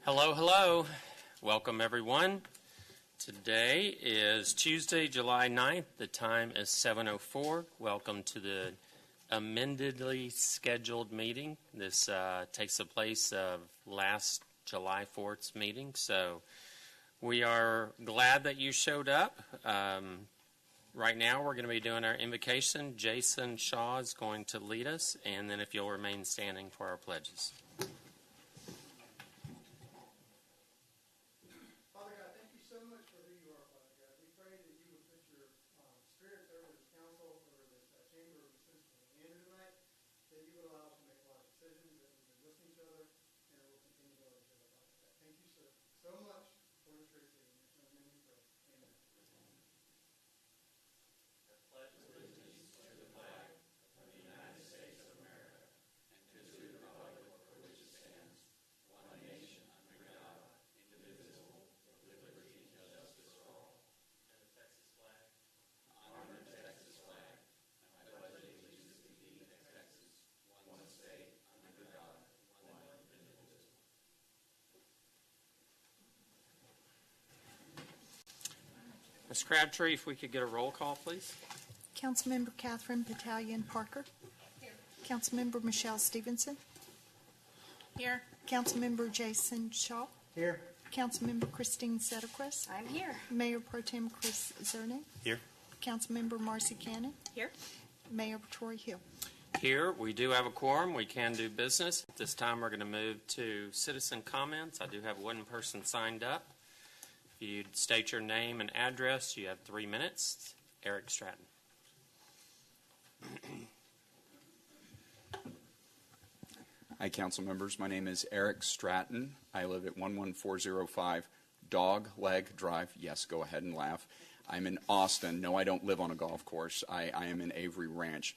Hello, hello. Welcome, everyone. Today is Tuesday, July 9th. The time is 7:04. Welcome to the amendedly scheduled meeting. This takes the place of last July 4th's meeting, so we are glad that you showed up. Right now, we're going to be doing our invocation. Jason Shaw is going to lead us, and then if you'll remain standing for our pledges. Ms. Crabtree, if we could get a roll call, please. Councilmember Catherine Battalion Parker. Here. Councilmember Michelle Stevenson. Here. Councilmember Jason Shaw. Here. Councilmember Christine Setterquist. I'm here. Mayor Pro Tem Chris Zernick. Here. Councilmember Marcy Cannon. Here. Mayor Troy Hill. Here, we do have a quorum. We can do business. At this time, we're going to move to citizen comments. I do have one person signed up. If you'd state your name and address, you have 3 minutes. Eric Stratton. Hi, council members. My name is Eric Stratton. I live at 11405 Dog Leg Drive. Yes, go ahead and laugh. I'm in Austin. No, I don't live on a golf course. I am in Avery Ranch,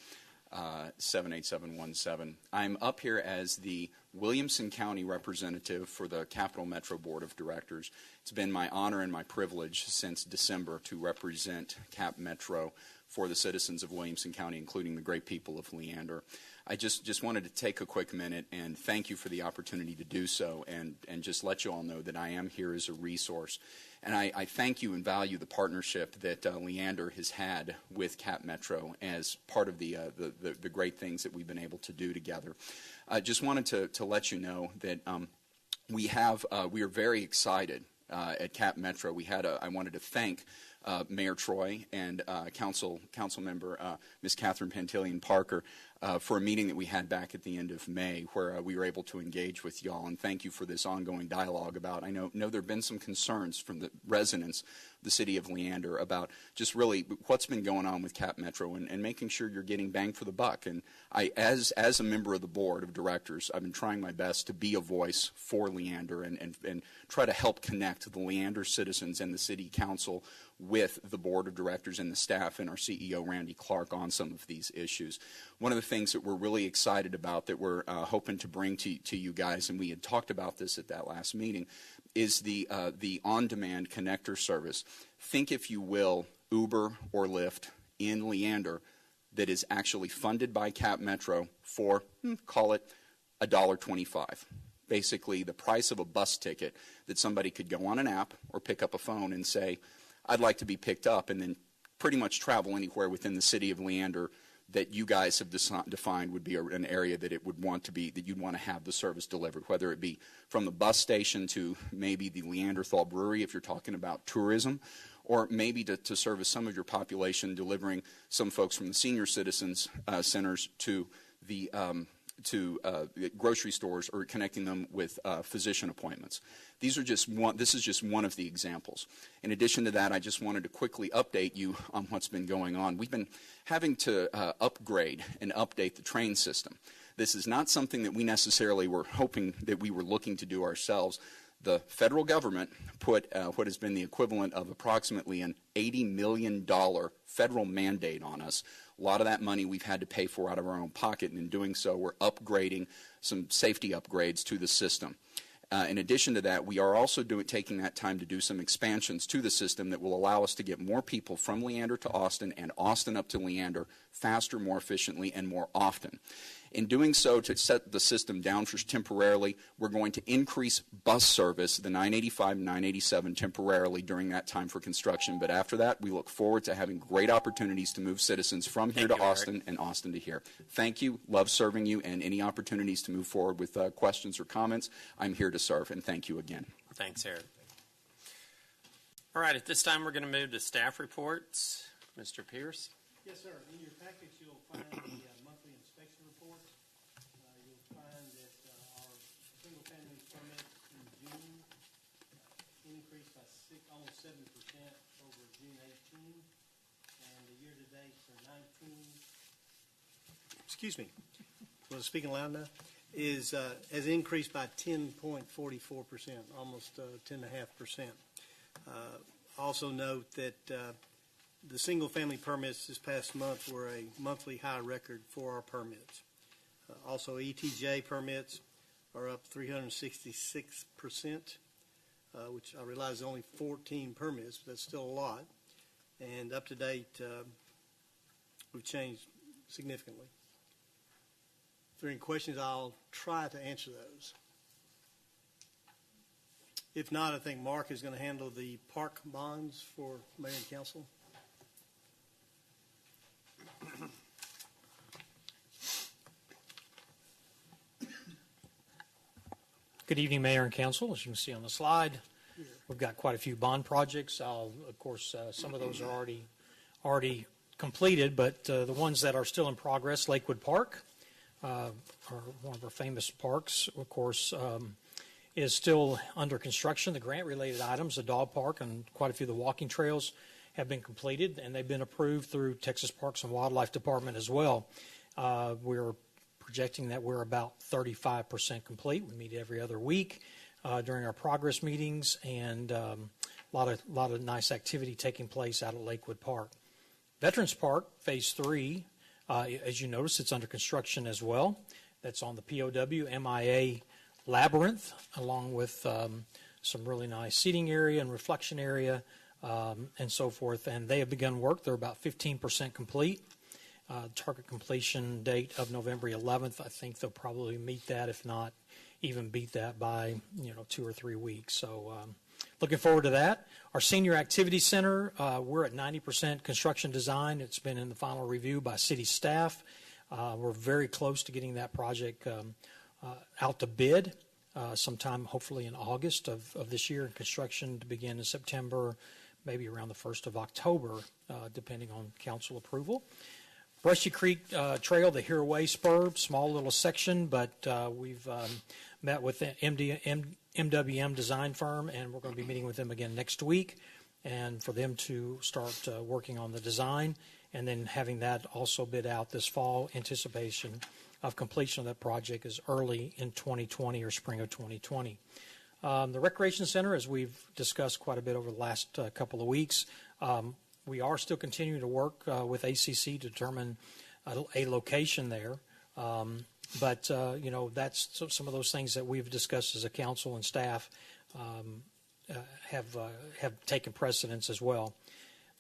78717. I'm up here as the Williamson County representative for the Capital Metro Board of Directors. It's been my honor and my privilege since December to represent Cap Metro for the citizens of Williamson County, including the great people of Leander. I just wanted to take a quick minute and thank you for the opportunity to do so, and just let you all know that I am here as a resource. And I thank you and value the partnership that Leander has had with Cap Metro as part of the great things that we've been able to do together. I just wanted to let you know that we are very excited at Cap Metro. I wanted to thank Mayor Troy and Council Member Ms. Catherine Pantillion Parker for a meeting that we had back at the end of May, where we were able to engage with y'all, and thank you for this ongoing dialogue about. I know there have been some concerns from the residents of the city of Leander about just really what's been going on with Cap Metro and making sure you're getting bang for the buck. And as a member of the board of directors, I've been trying my best to be a voice for Leander and try to help connect the Leander citizens and the city council with the board of directors and the staff and our CEO, Randy Clark, on some of these issues. One of the things that we're really excited about that we're hoping to bring to you guys, and we had talked about this at that last meeting, is the on-demand connector service. Think, if you will, Uber or Lyft in Leander that is actually funded by Cap Metro for, call it, $1.25. Basically, the price of a bus ticket that somebody could go on an app or pick up a phone and say, I'd like to be picked up, and then pretty much travel anywhere within the city of Leander that you guys have defined would be an area that it would want to be, that you'd want to have the service delivered, whether it be from the bus station to maybe the Leanderthal Brewery if you're talking about tourism, or maybe to service some of your population, delivering some folks from the senior citizens centers to the grocery stores, or connecting them with physician appointments. This is just one of the examples. In addition to that, I just wanted to quickly update you on what's been going on. We've been having to upgrade and update the train system. This is not something that we necessarily were hoping that we were looking to do ourselves. The federal government put what has been the equivalent of approximately an $80 million federal mandate on us. A lot of that money we've had to pay for out of our own pocket, and in doing so, we're upgrading some safety upgrades to the system. In addition to that, we are also taking that time to do some expansions to the system that will allow us to get more people from Leander to Austin and Austin up to Leander faster, more efficiently, and more often. In doing so, to set the system down for temporarily, we're going to increase bus service, the 985 and 987, temporarily during that time for construction. But after that, we look forward to having great opportunities to move citizens from here to Austin and Austin to here. Thank you. Love serving you, and any opportunities to move forward with questions or comments, I'm here to serve, and thank you again. Thanks, Eric. All right, at this time, we're going to move to staff reports. Mr. Pierce? Yes, sir. In your package, you'll find the monthly inspection reports. You'll find that our single-family permits in June increased by almost 7% over June 18, and the year-to-date for 19. Excuse me. Was I speaking loud enough? Has increased by 10.44%, almost 10.5%. Also note that the single-family permits this past month were a monthly high record for our permits. Also, ETJ permits are up 366%, which I realize is only 14 permits, but that's still a lot. And up to date, we've changed significantly. If there are any questions, I'll try to answer those. If not, I think Mark is going to handle the park bonds for Mayor and Council. Good evening, Mayor and Council. As you can see on the slide, we've got quite a few bond projects. Of course, some of those are already completed, but the ones that are still in progress, Lakewood Park, are one of our famous parks, of course, is still under construction. The grant-related items, the dog park and quite a few of the walking trails have been completed, and they've been approved through Texas Parks and Wildlife Department as well. We're projecting that we're about 35% complete. We meet every other week during our progress meetings, and a lot of nice activity taking place out at Lakewood Park. Veterans Park, Phase 3, as you notice, it's under construction as well. That's on the POW MIA Labyrinth, along with some really nice seating area and reflection area and so forth. And they have begun work. They're about 15% complete. Target completion date of November 11th. I think they'll probably meet that, if not even beat that by 2 or 3 weeks. So looking forward to that. Our Senior Activity Center, we're at 90% construction design. It's been in the final review by city staff. We're very close to getting that project out to bid sometime hopefully in August of this year, and construction to begin in September, maybe around the 1st of October, depending on council approval. Brushy Creek Trail, the Hero Way Spur, small little section, but we've met with the MWM design firm, and we're going to be meeting with them again next week, and for them to start working on the design, and then having that also bid out this fall. Anticipation of completion of that project is early in 2020 or spring of 2020. The Recreation Center, as we've discussed quite a bit over the last couple of weeks, we are still continuing to work with ACC to determine a location there. But that's some of those things that we've discussed as a council and staff have taken precedence as well.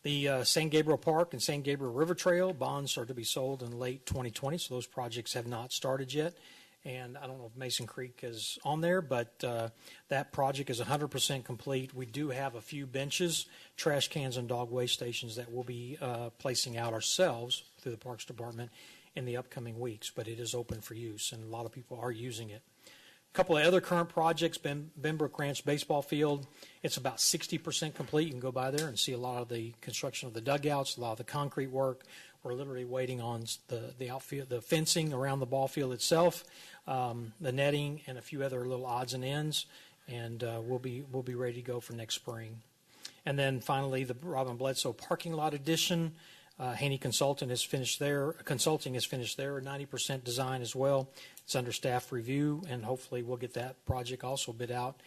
The San Gabriel Park and San Gabriel River Trail bonds are to be sold in late 2020, so those projects have not started yet. And I don't know if Mason Creek is on there, but that project is 100% complete. We do have a few benches, trash cans, and dog waste stations that we'll be placing out ourselves through the Parks Department in the upcoming weeks, but it is open for use, and a lot of people are using it. A couple of other current projects, Benbrook Ranch Baseball Field. It's about 60% complete. You can go by there and see a lot of the construction of the dugouts, a lot of the concrete work. We're literally waiting on the outfield, the fencing around the ball field itself, the netting, and a few other little odds and ends, and we'll be ready to go for next spring. And then finally, the Robin Bledsoe Parking Lot Addition. Haney Consulting has finished their 90% design as well. It's under staff review, and hopefully we'll get that project also bid out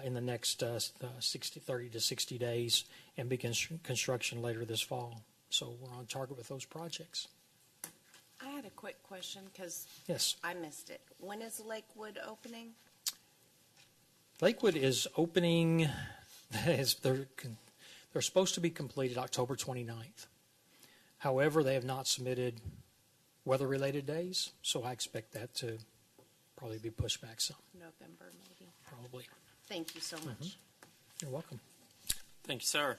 in the next 30 to 60 days and begin construction later this fall. So we're on target with those projects. I had a quick question because Yes. I missed it. When is Lakewood opening? Lakewood is opening. They're supposed to be completed October 29th. However, they have not submitted weather-related days, so I expect that to probably be pushed back some, November, maybe. probably. Thank you so much. You're welcome. Thank you, sir.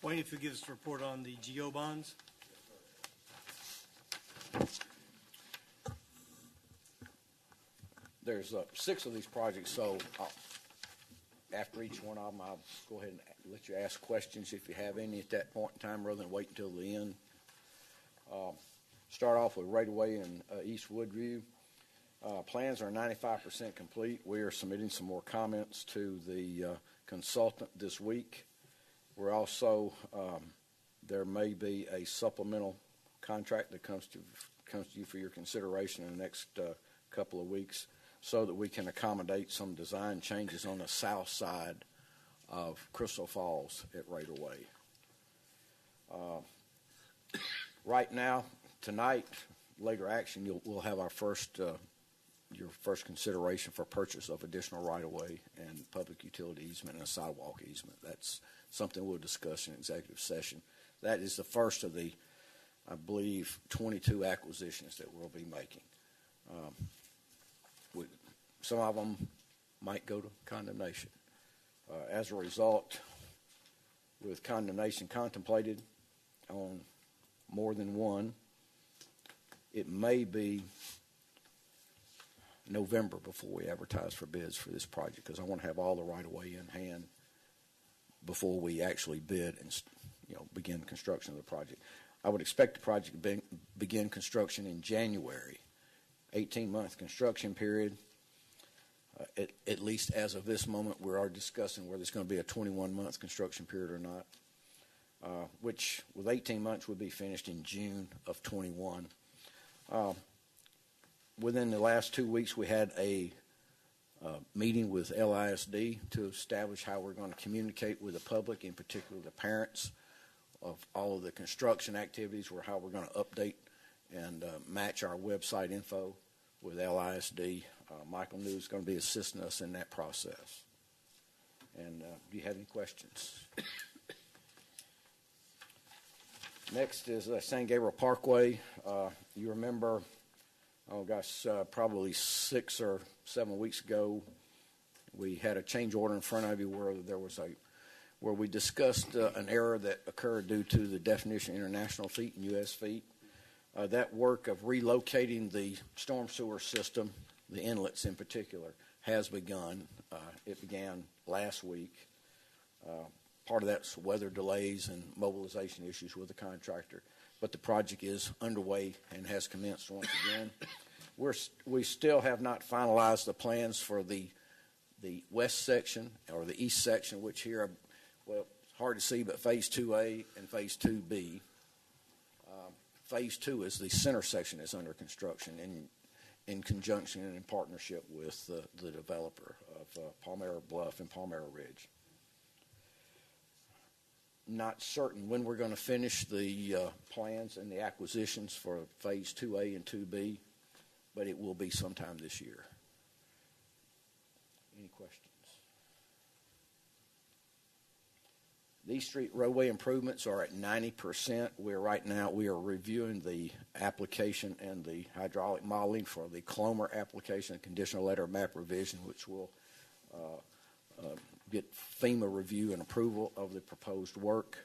Wayne, if you give us a report on the GO bonds. There's 6 of these projects, so after each one of them, I'll go ahead and let you ask questions if you have any at that point in time, rather than wait until the end. Start off with Roadway in East Woodview. Plans are 95% complete. We are submitting some more comments to the consultant this week. We're also, there may be a supplemental contract that comes to you for your consideration in the next couple of weeks, so that we can accommodate some design changes on the south side of Crystal Falls at Roadway. Right now, tonight, later action, we'll have our your first consideration for purchase of additional right-of-way and public utility easement and a sidewalk easement. That's something we'll discuss in executive session. That is the first of the, I believe, 22 acquisitions that we'll be making. Some of them might go to condemnation. As a result, with condemnation contemplated on more than one, it may be November before we advertise for bids for this project, because I want to have all the right-of-way in hand before we actually bid and begin construction of the project. I would expect the project to begin construction in January. 18-month construction period. At least as of this moment, we are discussing whether it's going to be a 21-month construction period or not, which with 18 months would be finished in June of 21. Within the last 2 weeks, we had a meeting with LISD to establish how we're going to communicate with the public, in particular the parents, of all of the construction activities, or how we're going to update and match our website info with LISD. Michael New is going to be assisting us in that process. And do you have any questions? Next is San Gabriel Parkway. You remember, probably 6 or 7 weeks ago, we had a change order in front of you where we discussed an error that occurred due to the definition of international feet and U.S. feet. That work of relocating the storm sewer system, the inlets in particular, has begun. It began last week. Part of that's weather delays and mobilization issues with the contractor, but the project is underway and has commenced once again. We still have not finalized the plans for the west section or the east section, which here are, well, it's hard to see, but Phase 2A and Phase 2B. Phase 2 is the center section is under construction in conjunction and in partnership with the developer of Palmyra Bluff and Palmyra Ridge. Not certain when we're going to finish the plans and the acquisitions for Phase 2A and 2B, but it will be sometime this year. Any questions? These street roadway improvements are at 90%. We are reviewing the application and the hydraulic modeling for the Clomer application, conditional letter of map revision, which will get FEMA review and approval of the proposed work.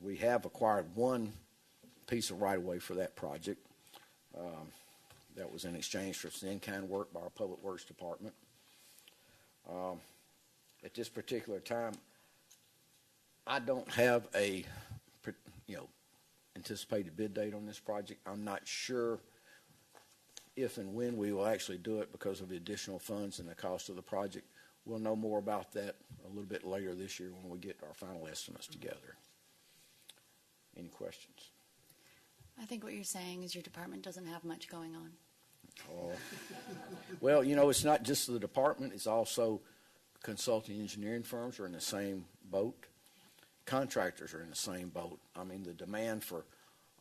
We have acquired one piece of right-of-way for that project. That was in exchange for some in-kind work by our Public Works Department. At this particular time, I don't have a anticipated bid date on this project. I'm not sure if and when we will actually do it because of the additional funds and the cost of the project. We'll know more about that a little bit later this year when we get our final estimates together. Any questions? I think what you're saying is your department doesn't have much going on. Oh. Well, it's not just the department. It's also consulting engineering firms are in the same boat. Contractors are in the same boat. I mean, the demand for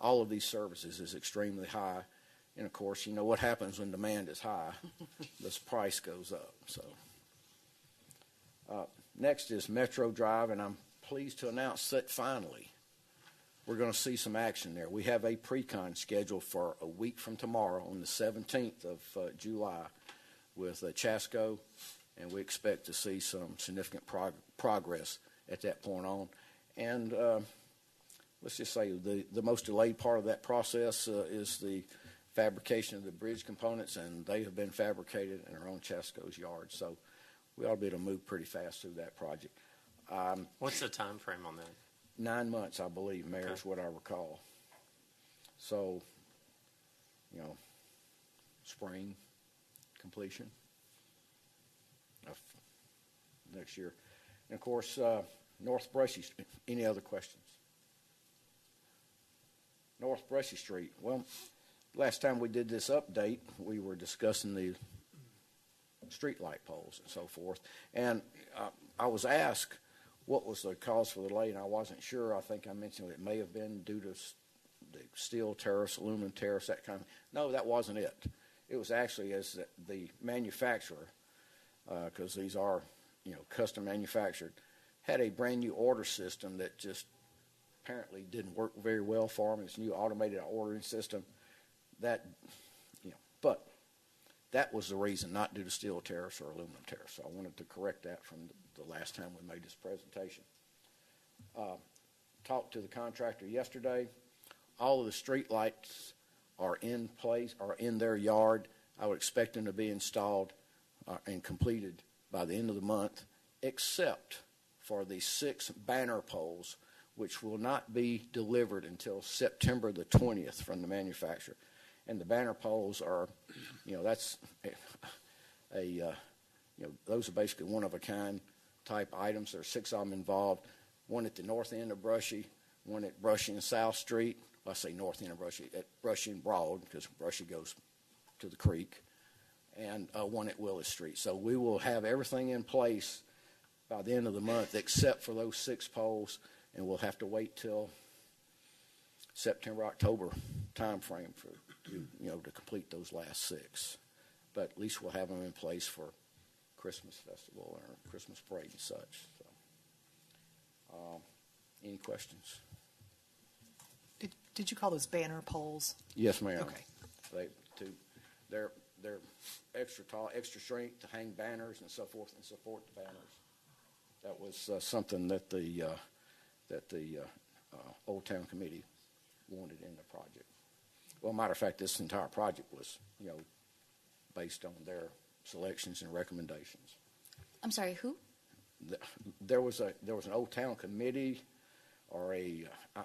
all of these services is extremely high. And, of course, what happens when demand is high? This price goes up. So, next is Metro Drive, and I'm pleased to announce that finally we're going to see some action there. We have a pre-con scheduled for a week from tomorrow on the 17th of July with Chasco, and we expect to see some significant progress at that point on. And let's just say the most delayed part of that process is the fabrication of the bridge components, and they have been fabricated in our own Chasco's yard. So we ought to be able to move pretty fast through that project. What's the time frame on that? 9 months, I believe, Mayor, is what I recall. So, spring completion of next year. And, of course, North Brushy Street. Any other questions? North Brushy Street. Well, last time we did this update, we were discussing the street light poles and so forth. And I was asked what was the cause for the delay, and I wasn't sure. I think I mentioned it may have been due to the steel tariffs, aluminum tariffs, that kind of. No, that wasn't it. It was actually as the manufacturer, because these are, custom manufactured, had a brand new order system that just apparently didn't work very well for them. It's a new automated ordering system. But that was the reason, not due to steel tariffs or aluminum tariffs. So I wanted to correct that from the last time we made this presentation. Talked to the contractor yesterday. All of the street lights are in place, are in their yard. I would expect them to be installed and completed by the end of the month, except for the 6 banner poles, which will not be delivered until September the 20th from the manufacturer. And the banner poles are, that's those are basically one-of-a-kind type items. There are 6 of them involved. One at the north end of Brushy, one at Brushy and South Street. Well, I say north end of Brushy, at Brushy and Broad, because Brushy goes to the creek, and one at Willis Street. So we will have everything in place by the end of the month except for those 6 poles, and we'll have to wait till September, October time frame to complete those last 6. But at least we'll have them in place for Christmas festival or Christmas parade and such. So, any questions? Did you call those banner poles? Yes, ma'am. Okay. They're extra tall, extra strength to hang banners and so forth and support the banners. That was something that the Old Town Committee wanted in the project. Well, matter of fact, this entire project was, based on their selections and recommendations. I'm sorry, who? There was an Old Town Committee, or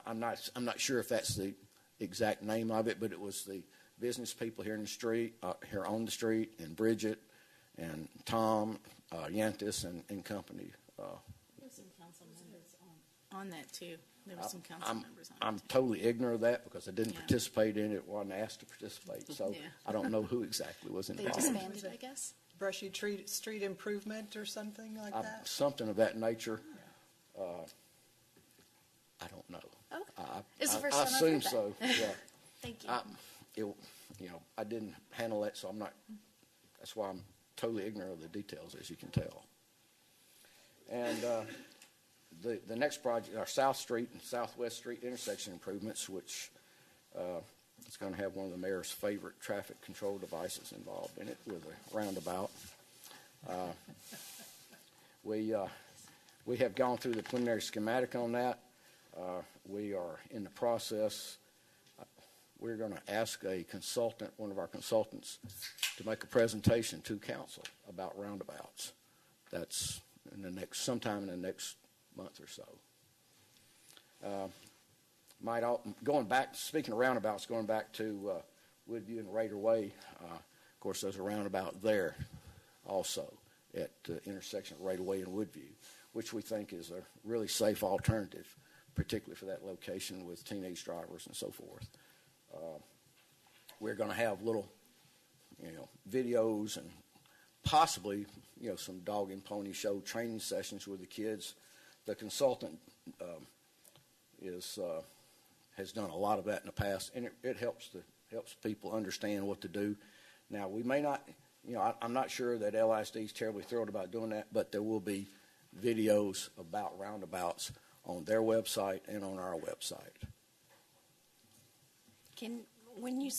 I'm not sure if that's the exact name of it, but it was the business people here in the street, here on the street, and Bridget and Tom Yantis and company. There were some council members on that too. There were some council members on it. I'm totally ignorant of that because I didn't participate in it, wasn't asked to participate, so I don't know who exactly was They involved. disbanded, I guess. Brushy street improvement or something like that? Something of that nature. I don't know. Okay. It's the first I time I've assume heard that. so. Yeah. Thank you. I didn't handle that, so I'm not. That's why I'm totally ignorant of the details, as you can tell. And the next project, our South Street and Southwest Street intersection improvements, which is going to have one of the mayor's favorite traffic control devices involved in it with a roundabout. We have gone through the preliminary schematic on that. We are in the process. We're going to ask a consultant, one of our consultants, to make a presentation to council about roundabouts. That's sometime in the next month or so. Speaking of roundabouts, going back to Woodview and Raider Way, of course, there's a roundabout there also at the intersection of Raider Way and Woodview, which we think is a really safe alternative, particularly for that location with teenage drivers and so forth. We're going to have little, videos and possibly, some dog and pony show training sessions with the kids. The consultant has done a lot of that in the past, and it helps people understand what to do. Now, we may not, I'm not sure that LISD is terribly thrilled about doing that, but there will be videos about roundabouts on their website and on our website. When you,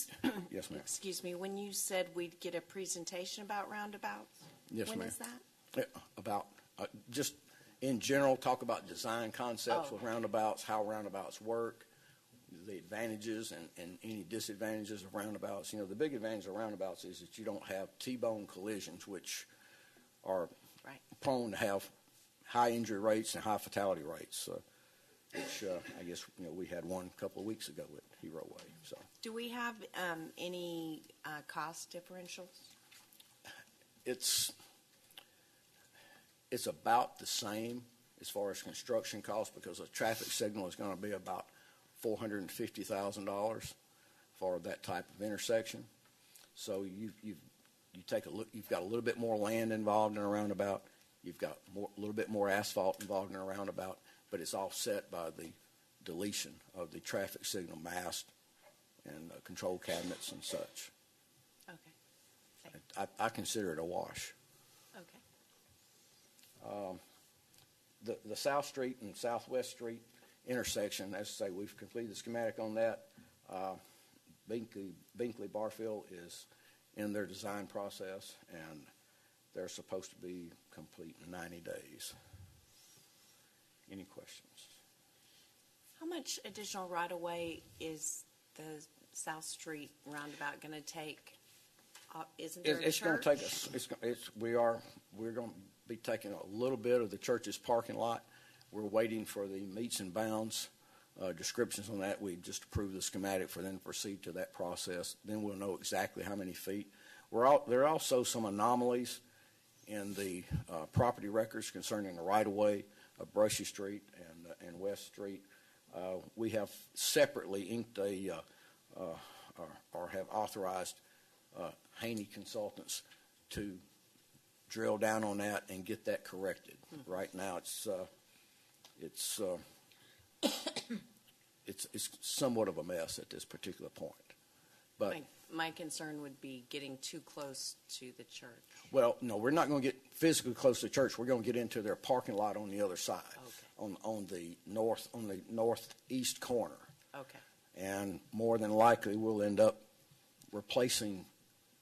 Yes, ma'am. excuse me, when you said we'd get a presentation about roundabouts? Yes, When ma'am. is that? Yeah, about, just in general, talk about design concepts Oh. with roundabouts, how roundabouts work, the advantages and any disadvantages of roundabouts. You know, the big advantage of roundabouts is that you don't have T-bone collisions, which are Right. prone to have high injury rates and high fatality rates, which I guess, you know, we had one a couple of weeks ago at Hero Way. So Do we have any cost differentials? it's about the same as far as construction costs, because a traffic signal is going to be about $450,000 for that type of intersection. So you take a look. You've got a little bit more land involved in a roundabout. You've got a little bit more asphalt involved in a roundabout, but it's offset by the deletion of the traffic signal mast and control cabinets and such. Okay. I consider it a wash. Okay. The South Street and Southwest Street intersection, as I say, we've completed the schematic on that. Binkley Barfield is in their design process, and they're supposed to be complete in 90 days. Any questions? How much additional right-of-way is the South Street roundabout going to take? Isn't there a It's going church? to take us. We're going to be taking a little bit of the church's parking lot. We're waiting for the meets and bounds descriptions on that. We just approved the schematic for them to proceed to that process. Then we'll know exactly how many feet. There are also some anomalies in the property records concerning the right-of-way of Brushy Street and West Street. We have separately inked or have authorized Haney Consultants to drill down on that and get that corrected. Right now, it's somewhat of a mess at this particular point. But My concern would be getting too close to the church. well, no, we're not going to get physically close to the church. We're going to get into their parking lot on the other side, Okay. on the northeast corner. Okay. And more than likely, we'll end up replacing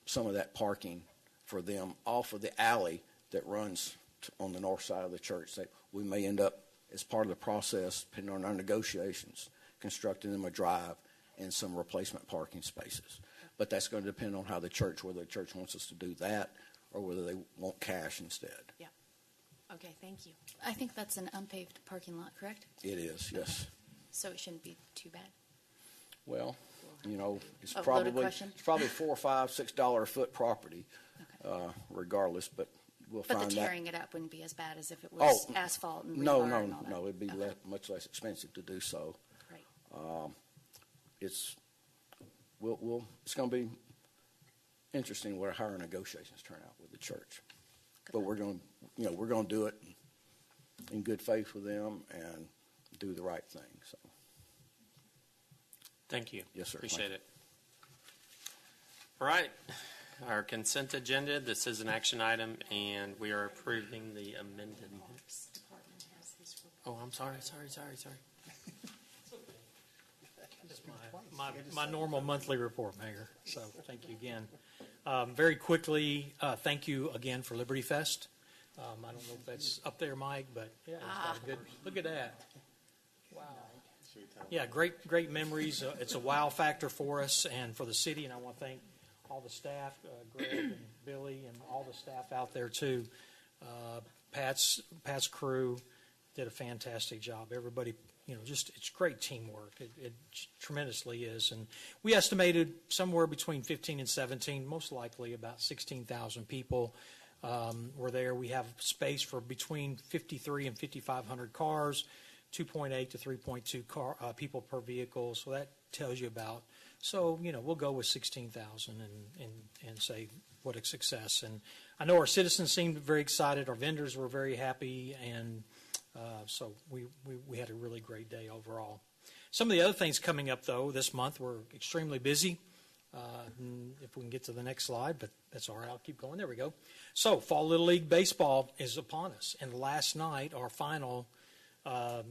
some of that parking for them off of the alley that runs on the north side of the church. That we may end up, as part of the process, depending on our negotiations, constructing them a drive and some replacement parking spaces. But that's going to depend on whether the church wants us to do that or whether they want cash instead. Yeah. Okay, thank you. I think that's an unpaved parking lot, correct? It is, yes. So it shouldn't be too bad. Well, you know, it's Loaded probably question. $4, $5, $6 a foot property, Okay. regardless. But we'll But find the that. tearing it up wouldn't be as bad as if it was asphalt and No, rebar and all that. it'd be Okay. much less expensive to do so. Great. It's going to be interesting how our negotiations turn out with the church. Good But luck. we're going to do it in good faith with them and do the right thing. So Thank you. Yes, sir. Appreciate it. All right. Our consent agenda, this is an action item, and we are approving the amended minutes. Department has his report. Oh, I'm sorry. It's my normal monthly report, Mayor. So thank you again. Very quickly, thank you again for Liberty Fest. I don't know if that's up there, Mike, but yeah, it's got a good. Look at that. Wow. Yeah, great memories. It's a wow factor for us and for the city, and I want to thank all the staff, Greg and Billy, and all the staff out there too. Pat's crew did a fantastic job. Everybody, it's great teamwork. It tremendously is. And we estimated somewhere between 15 and 17, most likely about 16,000 people were there. We have space for between 53 and 5,500 cars, 2.8 to 3.2 people per vehicle. So that tells you about. So, we'll go with 16,000 and say what a success. And I know our citizens seemed very excited. Our vendors were very happy. And so we had a really great day overall. Some of the other things coming up, though, this month, we're extremely busy. If we can get to the next slide, but that's all right. I'll keep going. There we go. So Fall Little League Baseball is upon us. And last night, our final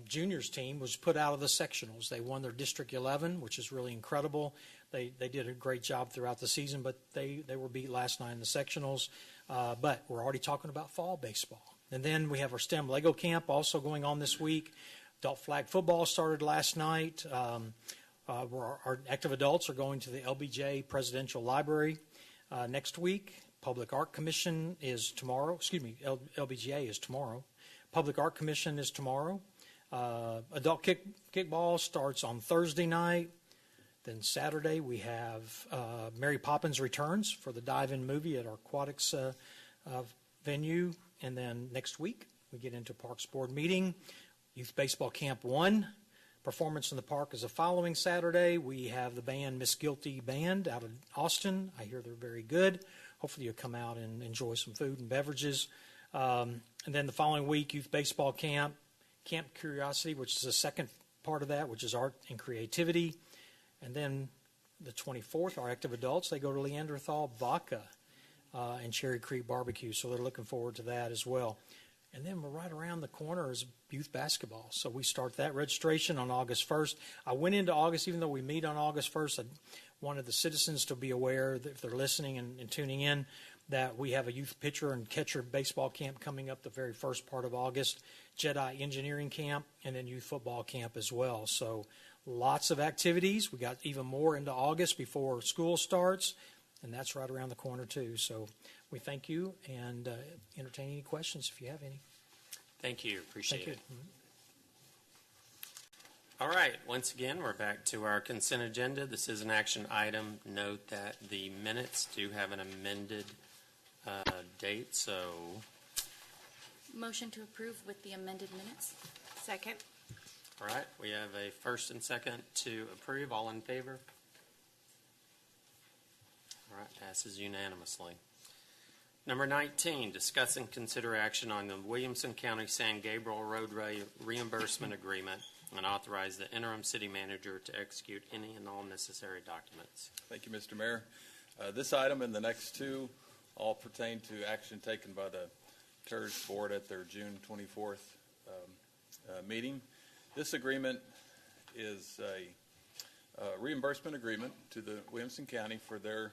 juniors team was put out of the sectionals. They won their District 11, which is really incredible. They did a great job throughout the season, but they were beat last night in the sectionals. But we're already talking about fall baseball. And then we have our STEM Lego camp also going on this week. Adult flag football started last night. Our active adults are going to the LBJ Presidential Library next week. Public Art Commission is tomorrow. LBJ is tomorrow. Public Art Commission is tomorrow. Adult kickball starts on Thursday night. Then Saturday we have Mary Poppins Returns for the dive-in movie at our aquatics venue. And then next week we get into Parks Board meeting. Youth Baseball Camp 1. Performance in the park is the following Saturday. We have the band Miss Guilty Band out of Austin. I hear they're very good. Hopefully you'll come out and enjoy some food and beverages. And then the following week, Youth Baseball Camp, Camp Curiosity, which is the second part of that, which is art and creativity. And then the 24th, our active adults, they go to Leander Vodka and Cherry Creek Barbecue. So they're looking forward to that as well. And then we're right around the corner is youth basketball. So we start that registration on August 1st. I went into August, even though we meet on August 1st, I wanted the citizens to be aware that if they're listening and tuning in, that we have a youth pitcher and catcher baseball camp coming up the very first part of August, Jedi Engineering Camp, and then youth football camp as well. So lots of activities. We got even more into August before school starts, and that's right around the corner too. So we thank you and entertain any questions if you have any. Thank you. Appreciate Thank it. you. All right. Once again, we're back to our consent agenda. This is an action item. Note that the minutes do have an amended date. So, Motion to approve with the amended minutes. Second. all right. We have a first and second to approve. All in favor? All right. Passes unanimously. Number 19, discuss and consider action on the Williamson County San Gabriel Roadway Reimbursement Agreement and authorize the interim city manager to execute any and all necessary documents. Thank you, Mr. Mayor. This item and the next two all pertain to action taken by the TIRZ board at their June 24th meeting. This agreement is a reimbursement agreement to the Williamson County for their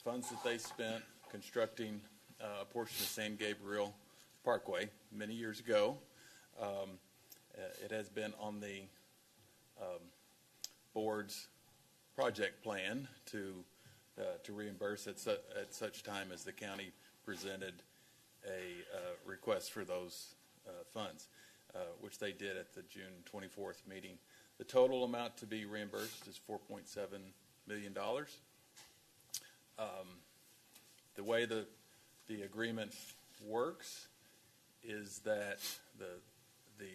funds that they spent constructing a portion of San Gabriel Parkway many years ago. It has been on the board's project plan to reimburse at such time as the county presented a request for those funds, which they did at the June 24th meeting. The total amount to be reimbursed is $4.7 million. The way the agreement works is that the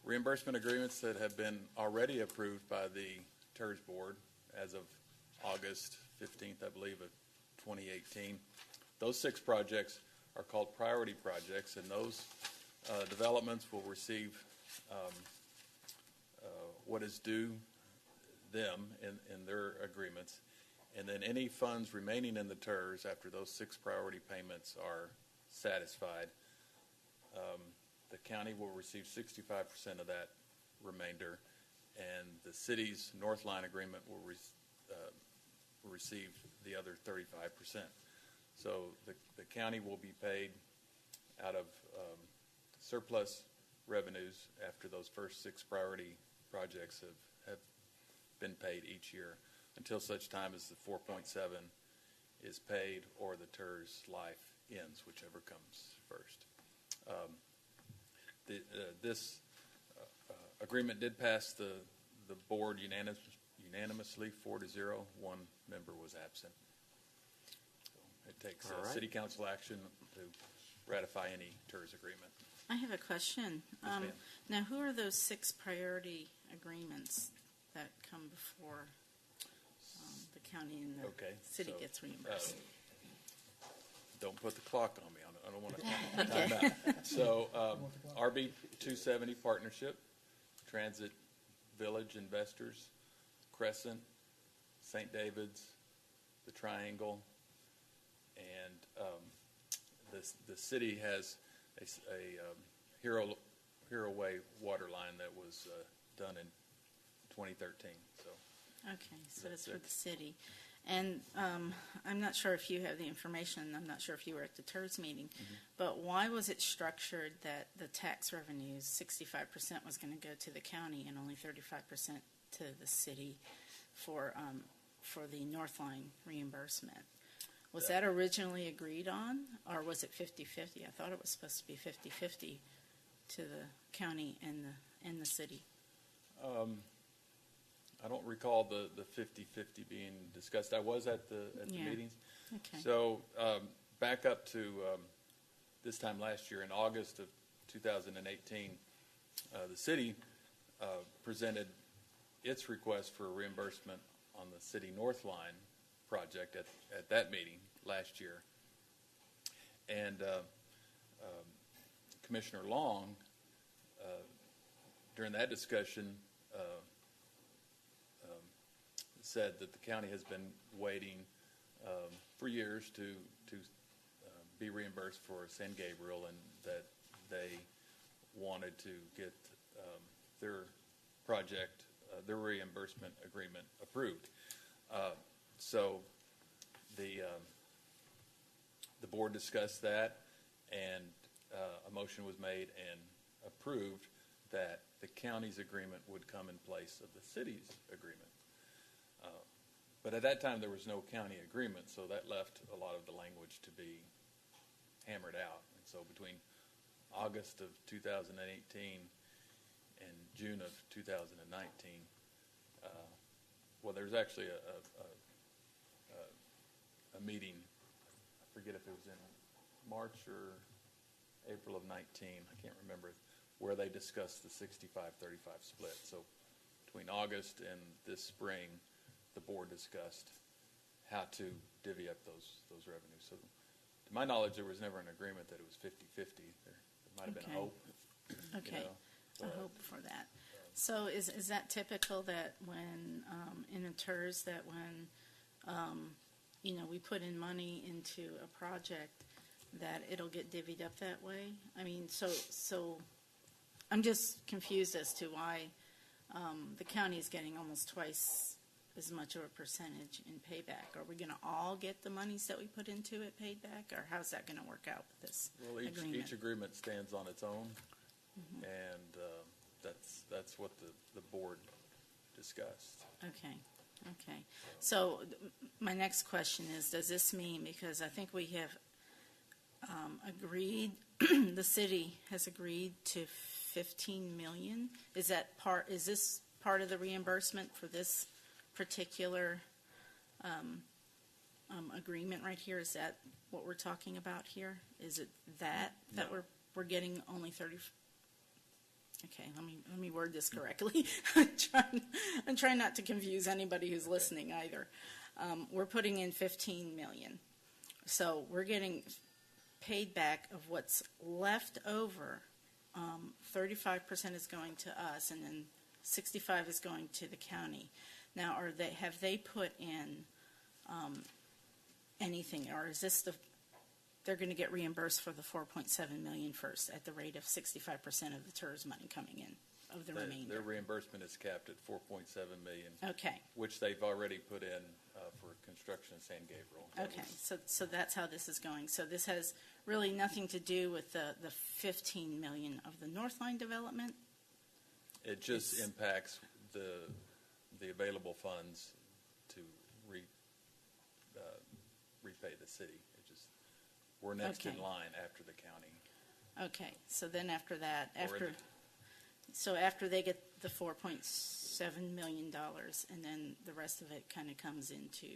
reimbursement agreements that have been already approved by the TIRZ board as of August 15th, I believe, of 2018, those 6 projects are called priority projects, and those developments will receive what is due them in their agreements. And then any funds remaining in the TIRZ after those 6 priority payments are satisfied, the county will receive 65% of that remainder, and the city's North Line agreement will receive the other 35%. So the county will be paid out of surplus revenues after those first 6 priority projects have been paid each year, until such time as the 4.7 is paid or the TIRZ life ends, whichever comes first. This agreement did pass the board unanimously 4-0. One member was absent. So it takes All right. city council action to ratify any TIRZ agreement. I have a question. Yes, ma'am. Now, who are those 6 priority agreements that come before the county and the Okay, city so, gets reimbursed? Don't put the clock on me. I don't want to time out. So RB 270 Partnership, Transit Village Investors, Crescent, St. David's, the Triangle, and the city has a Hero Way water line that was done in 2013. So Okay, so That's it's for it. the city. And I'm not sure if you have the information, I'm not sure if you were at the TIRZ meeting, but why was it structured that the tax revenues, 65% was going to go to the county and only 35% to the city for the North Line reimbursement? Was that originally agreed on, or was it 50-50? I thought it was supposed to be 50-50 to the county and the city. I don't recall the 50-50 being discussed. I was at the Yeah. meetings. Okay. So back up to this time last year, in August of 2018, the city presented its request for reimbursement on the City North Line project at that meeting last year. And Commissioner Long, during that discussion, said that the county has been waiting for years to be reimbursed for San Gabriel, and that they wanted to get their project, their reimbursement agreement approved. So the board discussed that, and a motion was made and approved that the county's agreement would come in place of the city's agreement. But at that time, there was no county agreement, so that left a lot of the language to be hammered out. And so between August of 2018 and June of 2019, well, there's actually a meeting, I forget if it was in March or April of 19, I can't remember, where they discussed the 65-35 split. So between August and this spring, the board discussed how to divvy up those revenues. So to my knowledge, there was never an agreement that it was 50-50. There might have been Okay. a hope. Okay, but, I hope for that. So is that typical that when, in a TIRZ, that when, we put in money into a project, that it'll get divvied up that way? I mean, so I'm just confused as to why the county is getting almost twice as much of a percentage in payback. Are we going to all get the monies that we put into it paid back, or how's that going to work out with this Well, agreement? each agreement stands on its own, and that's what the board discussed. Okay. So my next question is, does this mean, because I think we have agreed, the city has agreed to $15 million. Is this part of the reimbursement for this particular agreement right here? Is that what we're talking about here? Is it that No. we're getting only 30? Okay, let me word this correctly. I'm trying not to confuse anybody who's listening either. We're putting in $15 million, so we're getting paid back of what's left over. 35% is going to us, and then 65% is going to the county. Now, have they put in anything, or is this they're going to get reimbursed for the $4.7 million first at the rate of 65% of the TIRZ money coming in of the remainder? Their reimbursement is capped at $4.7 million, Okay. which they've already put in for construction in San Gabriel. Okay, so that's how this is going. So this has really nothing to do with the $15 million of the North Line development? It just impacts the available funds to repay the city. We're next in Okay. line after the county. Okay, so then after that, Or in after they get the $4.7 million, and then the rest of it kind of comes into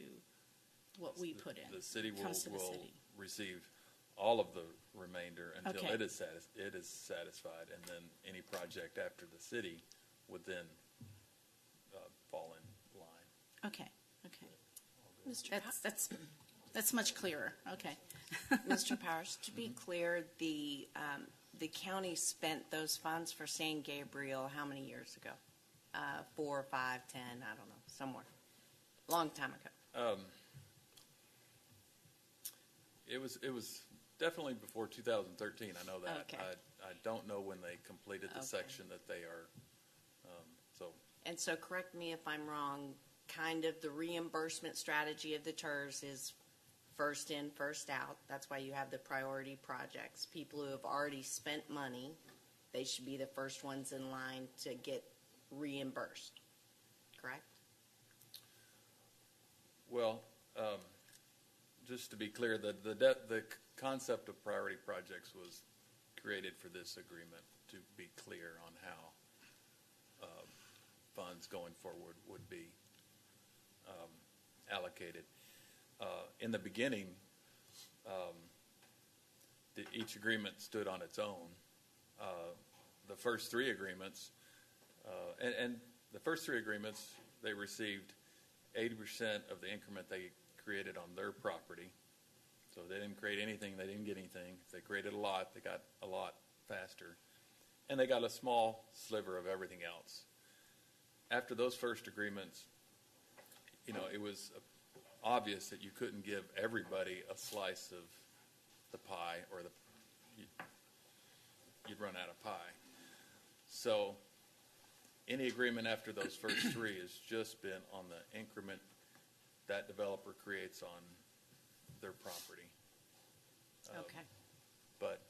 what we put in. The city Comes to the will city. receive all of the remainder until Okay. it is satisfied, and then any project after the city would then fall in line. Okay. Mr. That's much clearer. Okay. Mr. Powers, to be clear, the county spent those funds for San Gabriel how many years ago? 4, 5, 10, I don't know, somewhere. Long time ago. It was definitely before 2013. I know that. Okay. I don't know when they completed the Okay. section that they are. And so correct me if I'm wrong, kind of the reimbursement strategy of the TIRZ is first in, first out. That's why you have the priority projects. People who have already spent money, they should be the first ones in line to get reimbursed. Correct? Well, just to be clear, the concept of priority projects was created for this agreement to be clear on how funds going forward would be allocated. In the beginning, each agreement stood on its own. The first three agreements, and the first three agreements, they received 80% of the increment they created on their property. So they didn't create anything, they didn't get anything. If they created a lot, they got a lot faster. And they got a small sliver of everything else. After those first agreements, it was obvious that you couldn't give everybody a slice of the pie, or you'd run out of pie. So any agreement after those first three has just been on the increment that developer creates on their property. Okay. But,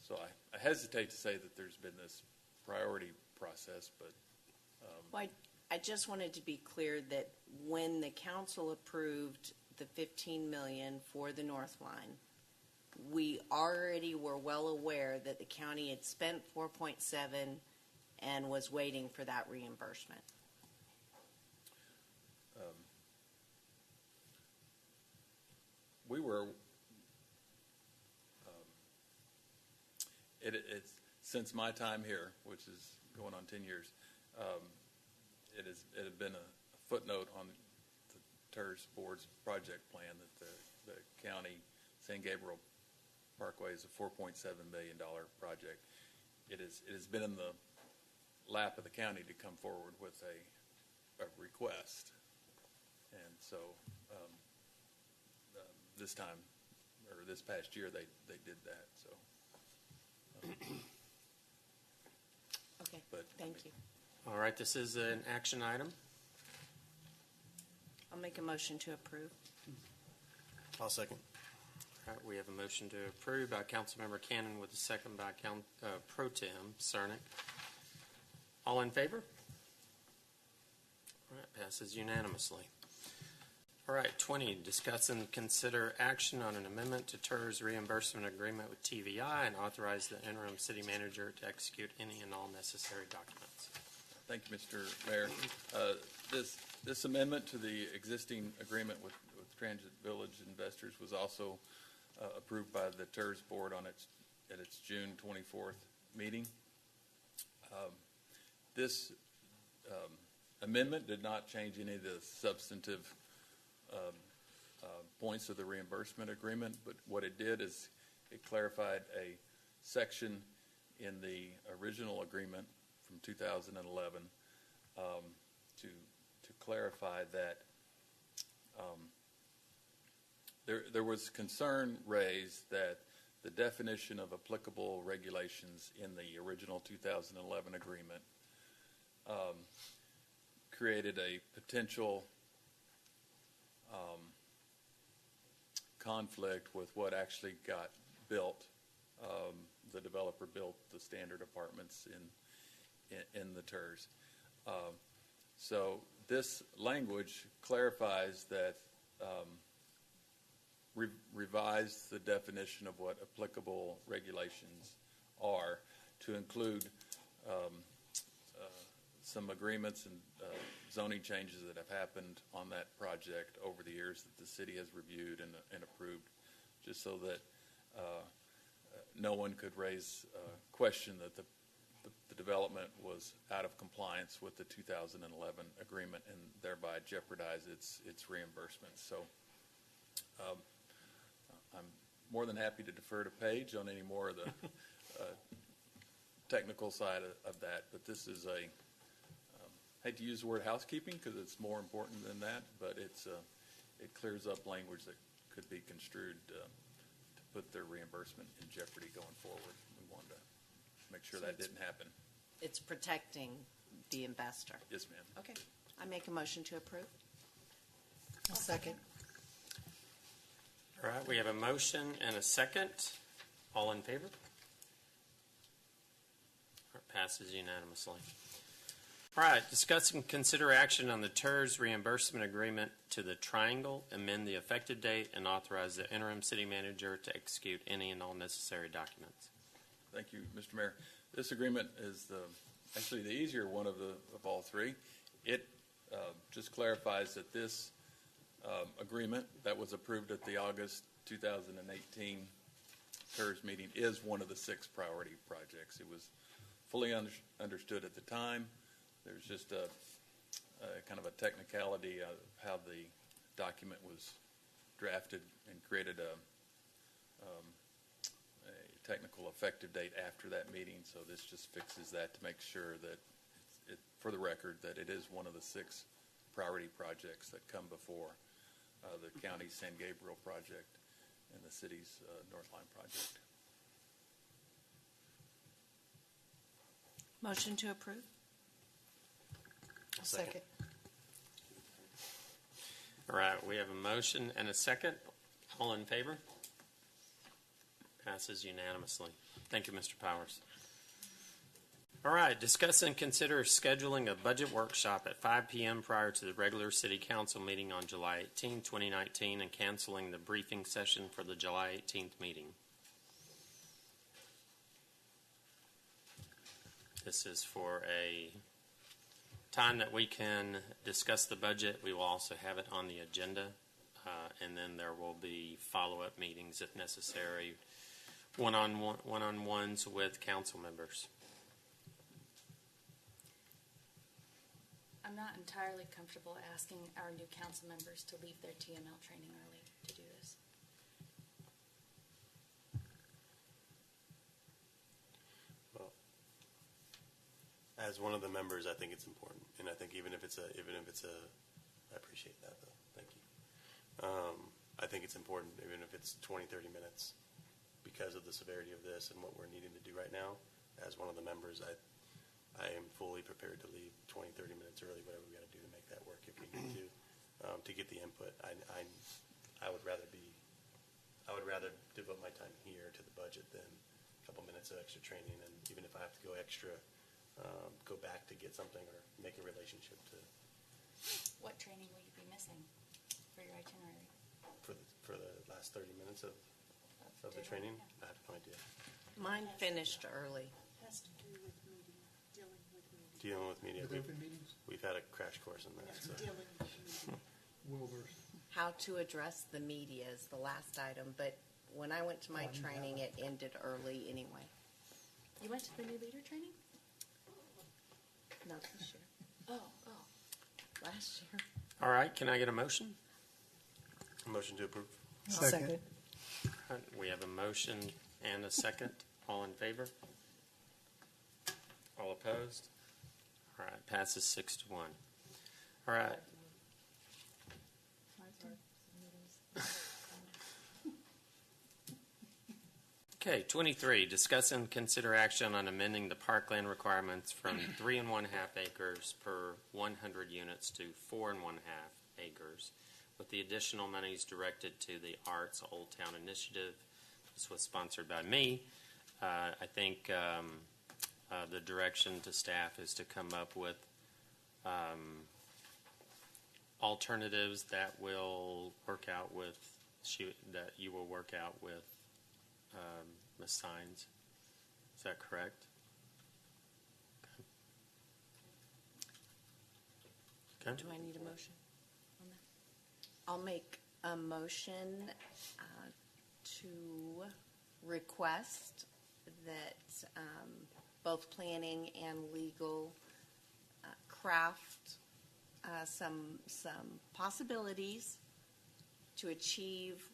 so I hesitate to say that there's been this priority process, but. Well, I just wanted to be clear that when the council approved the $15 million for the North Line, we already were well aware that the county had spent 4.7 and was waiting for that reimbursement. We were, it's since my time here, which is going on 10 years, it had been a footnote on the TIRZ board's project plan that the county San Gabriel Parkway is a $4.7 million project. It has been in the lap of the county to come forward with a request, and so this time, or this past year, they did that. So, Okay. But thank you. All right, this is an action item. I'll make a motion to approve. I'll second. All right, we have a motion to approve by Councilmember Cannon with a second by Pro Tem Cernick. All in favor? All right, passes unanimously. All right, 20, discuss and consider action on an amendment to TIRZ Reimbursement Agreement with TVI and authorize the interim city manager to execute any and all necessary documents. thank you, Mr. Mayor. This amendment to the existing agreement with Transit Village investors was also approved by the TIRZ board at its June 24th meeting. This amendment did not change any of the substantive points of the reimbursement agreement, but what it did is it clarified a section in the original agreement from 2011 to clarify that there was concern raised that the definition of applicable regulations in the original 2011 agreement created a potential conflict with what actually got built. The developer built the standard apartments in the TIRZ. So this language clarifies that, revised the definition of what applicable regulations are to include some agreements and zoning changes that have happened on that project over the years that the city has reviewed and approved, just so that no one could raise a question that the development was out of compliance with the 2011 agreement and thereby jeopardize its reimbursement. So I'm more than happy to defer to Paige on any more of the technical side of that, but this is I hate to use the word housekeeping because it's more important than that, but it clears up language that could be construed to put their reimbursement in jeopardy going forward. We wanted to make sure that didn't happen. It's protecting the investor. Yes, ma'am. Okay, I make a motion to approve. I'll second. All right, we have a motion and a second. All in favor? Passes unanimously. All right, discuss and consider action on the TIRZ Reimbursement Agreement to the Triangle, amend the effective date, and authorize the interim city manager to execute any and all necessary documents. Thank you, Mr. Mayor. This agreement is actually the easier one of all three. It just clarifies that this agreement that was approved at the August 2018 TIRZ meeting is one of the 6 priority projects. It was fully understood at the time. There's just a kind of a technicality of how the document was drafted and created a technical effective date after that meeting. So this just fixes that to make sure that, for the record, that it is one of the 6 priority projects that come before the county's San Gabriel project and the city's Northline project. Motion to approve. I'll second. All right, we have a motion and a second. All in favor? Passes unanimously. Thank you, Mr. Powers. All right, discuss and consider scheduling a budget workshop at 5 p.m. prior to the regular city council meeting on July 18, 2019, and canceling the briefing session for the July 18th meeting. This is for a time that we can discuss the budget. We will also have it on the agenda, and then there will be follow-up meetings if necessary, one-on-ones with council members. I'm not entirely comfortable asking our new council members to leave their TML training early to do this. Well, as one of the members, I think it's important, and I think even if it's a, I appreciate that though. Thank you. I think it's important, even if it's 20, 30 minutes, because of the severity of this and what we're needing to do right now. As one of the members, I am fully prepared to leave 20, 30 minutes early, whatever we got to do to make that work if we need to get the input. I would rather devote my time here to the budget than a couple minutes of extra training, and even if I have to go extra, go back to get something or make a relationship to. What training will you be missing for your itinerary? For the last 30 minutes of the training? I have no idea. Mine finished early. Has to do with media, Dealing with media. With open meetings? We've had a crash course in that. So. Dealing with media. Wilbur's. How to address the media is the last item, but when I went to my training, it ended early anyway. You went to the new leader training? Not this year. Oh. Last year. All right, can I get a motion? A motion to approve. Second. All right, we have a motion and a second. All in favor? All opposed? All right, passes 6-1. All right. Okay, 23, discuss and consider action on amending the parkland requirements from 3 1/2 acres per 100 units to 4 1/2 acres, with the additional monies directed to the Arts Old Town Initiative. This was sponsored by me. I think the direction to staff is to come up with alternatives that will work out with, that you will work out with Ms. Signs. Is that correct? Okay. Do I need a motion on that? I'll make a motion to request that both planning and legal craft some possibilities to achieve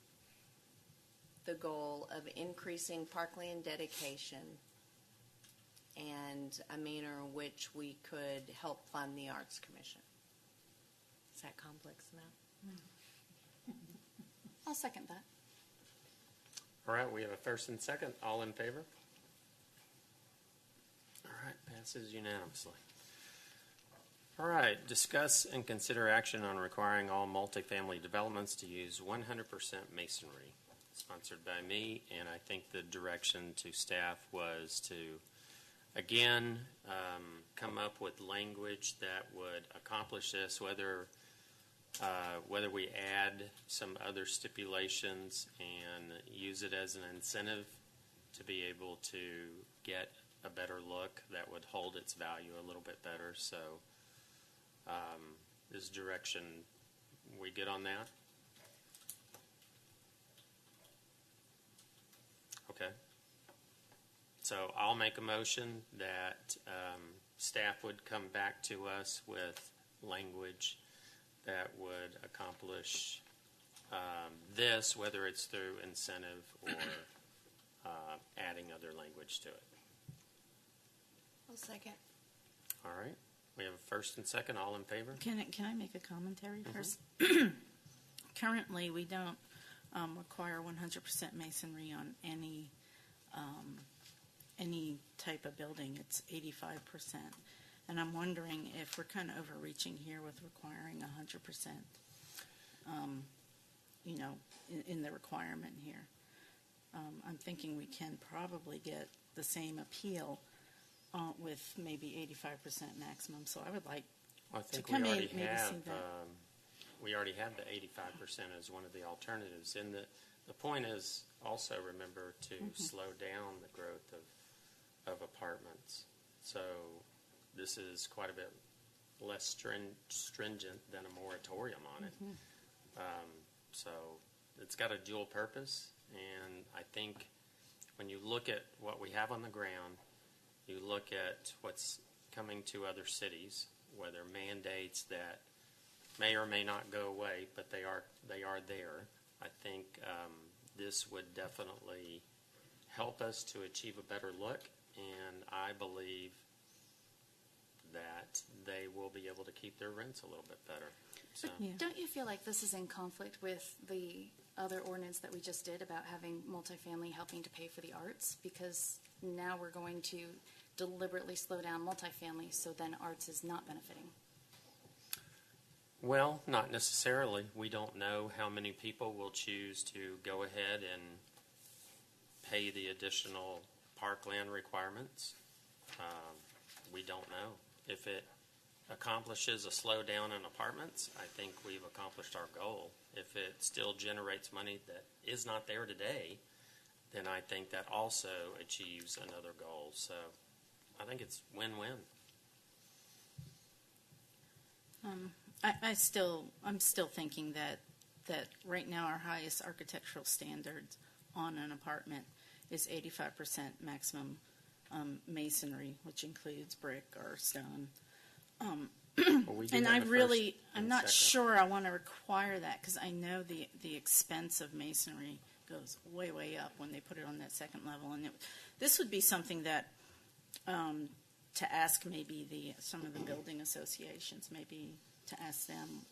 the goal of increasing parkland dedication and a manner in which we could help fund the Arts Commission. Is that complex enough? I'll second that. All right, we have a first and second. All in favor? All right, passes unanimously. All right, discuss and consider action on requiring all multifamily developments to use 100% masonry. Sponsored by me, and I think the direction to staff was to, again, come up with language that would accomplish this, whether we add some other stipulations and use it as an incentive to be able to get a better look that would hold its value a little bit better. So this direction, we good on that? Okay. So I'll make a motion that staff would come back to us with language that would accomplish this, whether it's through incentive or adding other language to it. I'll second. All right. We have a first and second. All in favor? Can I make a commentary first? Currently, we don't require 100% masonry on any type of building. It's 85%. And I'm wondering if we're kind of overreaching here with requiring 100%, in the requirement here. I'm thinking we can probably get the same appeal with maybe 85% maximum. So I would like Well, I think to come we in, already maybe have see that. we already have the 85% as one of the alternatives. And the point is also remember to slow down the growth of apartments. So this is quite a bit less stringent than a moratorium on it. So it's got a dual purpose, and I think when you look at what we have on the ground, you look at what's coming to other cities, whether mandates that may or may not go away, but they are there. I think this would definitely help us to achieve a better look, and I believe that they will be able to keep their rents a little bit better. So. Yeah. Don't you feel like this is in conflict with the other ordinance that we just did about having multifamily helping to pay for the arts? Because now we're going to deliberately slow down multifamily, so then arts is not benefiting. Well, not necessarily. We don't know how many people will choose to go ahead and pay the additional parkland requirements. We don't know. If it accomplishes a slowdown in apartments, I think we've accomplished our goal. If it still generates money that is not there today, then I think that also achieves another goal. So I think it's win-win. I'm still thinking that right now our highest architectural standards on an apartment is 85% maximum masonry, which includes brick or stone. And I'm not sure I want to require that, because I know the expense of masonry goes way, way up when they put it on that second level. And this would be something that to ask maybe some of the building associations, maybe to ask them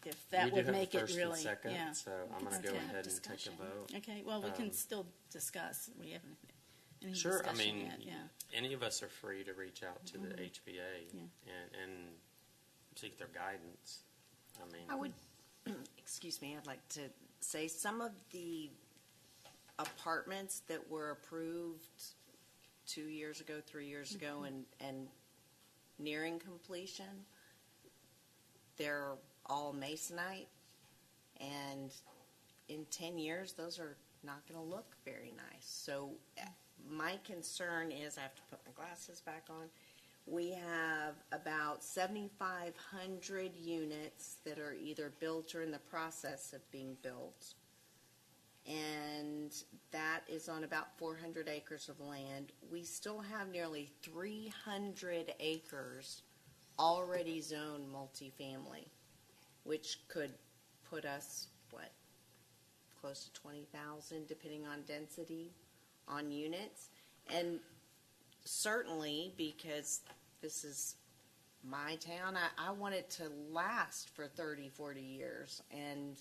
if that would make it really. Second, yeah. So I'm going to go ahead and take a vote. Okay. Well, we can still discuss. We haven't. Any Sure. I discussion mean, yet, yeah. any of us are free to reach out to the HBA and seek their guidance. I would, excuse me, I'd like to say some of the apartments that were approved 2 years ago, 3 years ago, and nearing completion, they're all masonite, and in 10 years, those are not going to look very nice. So my concern is, I have to put my glasses back on, we have about 7,500 units that are either built or in the process of being built. And that is on about 400 acres of land. We still have nearly 300 acres already zoned multifamily, which could put us, close to 20,000, depending on density, on units. And certainly, because this is my town, I want it to last for 30, 40 years. And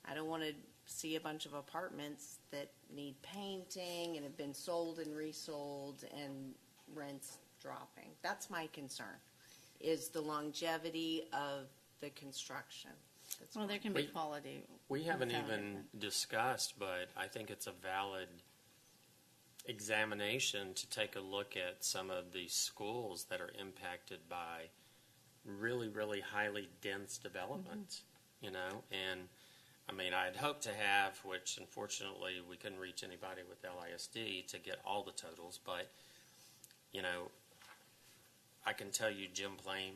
I don't want to see a bunch of apartments that need painting and have been sold and resold and rents dropping. That's my concern. is the longevity of the construction. That's Well, all. there can be quality. We haven't without even it. discussed, but I think it's a valid examination to take a look at some of these schools that are impacted by really, really highly dense developments, you know, and I mean, I'd hoped to have, which unfortunately we couldn't reach anybody with LISD to get all the totals, but, you know, I can tell you Jim Plain,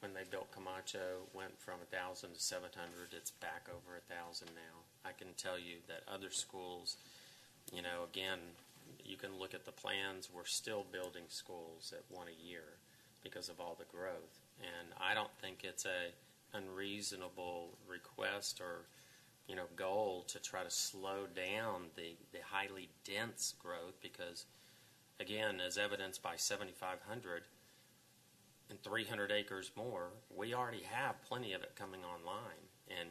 when they built Camacho, went from 1,000 to 700. It's back over 1,000 now. I can tell you that other schools, you know, again, you can look at the plans. We're still building schools at one a year because of all the growth. And I don't think it's a unreasonable request or, you know, goal to try to slow down the highly dense growth because, again, as evidenced by 7,500 and 300 acres more, we already have plenty of it coming online. And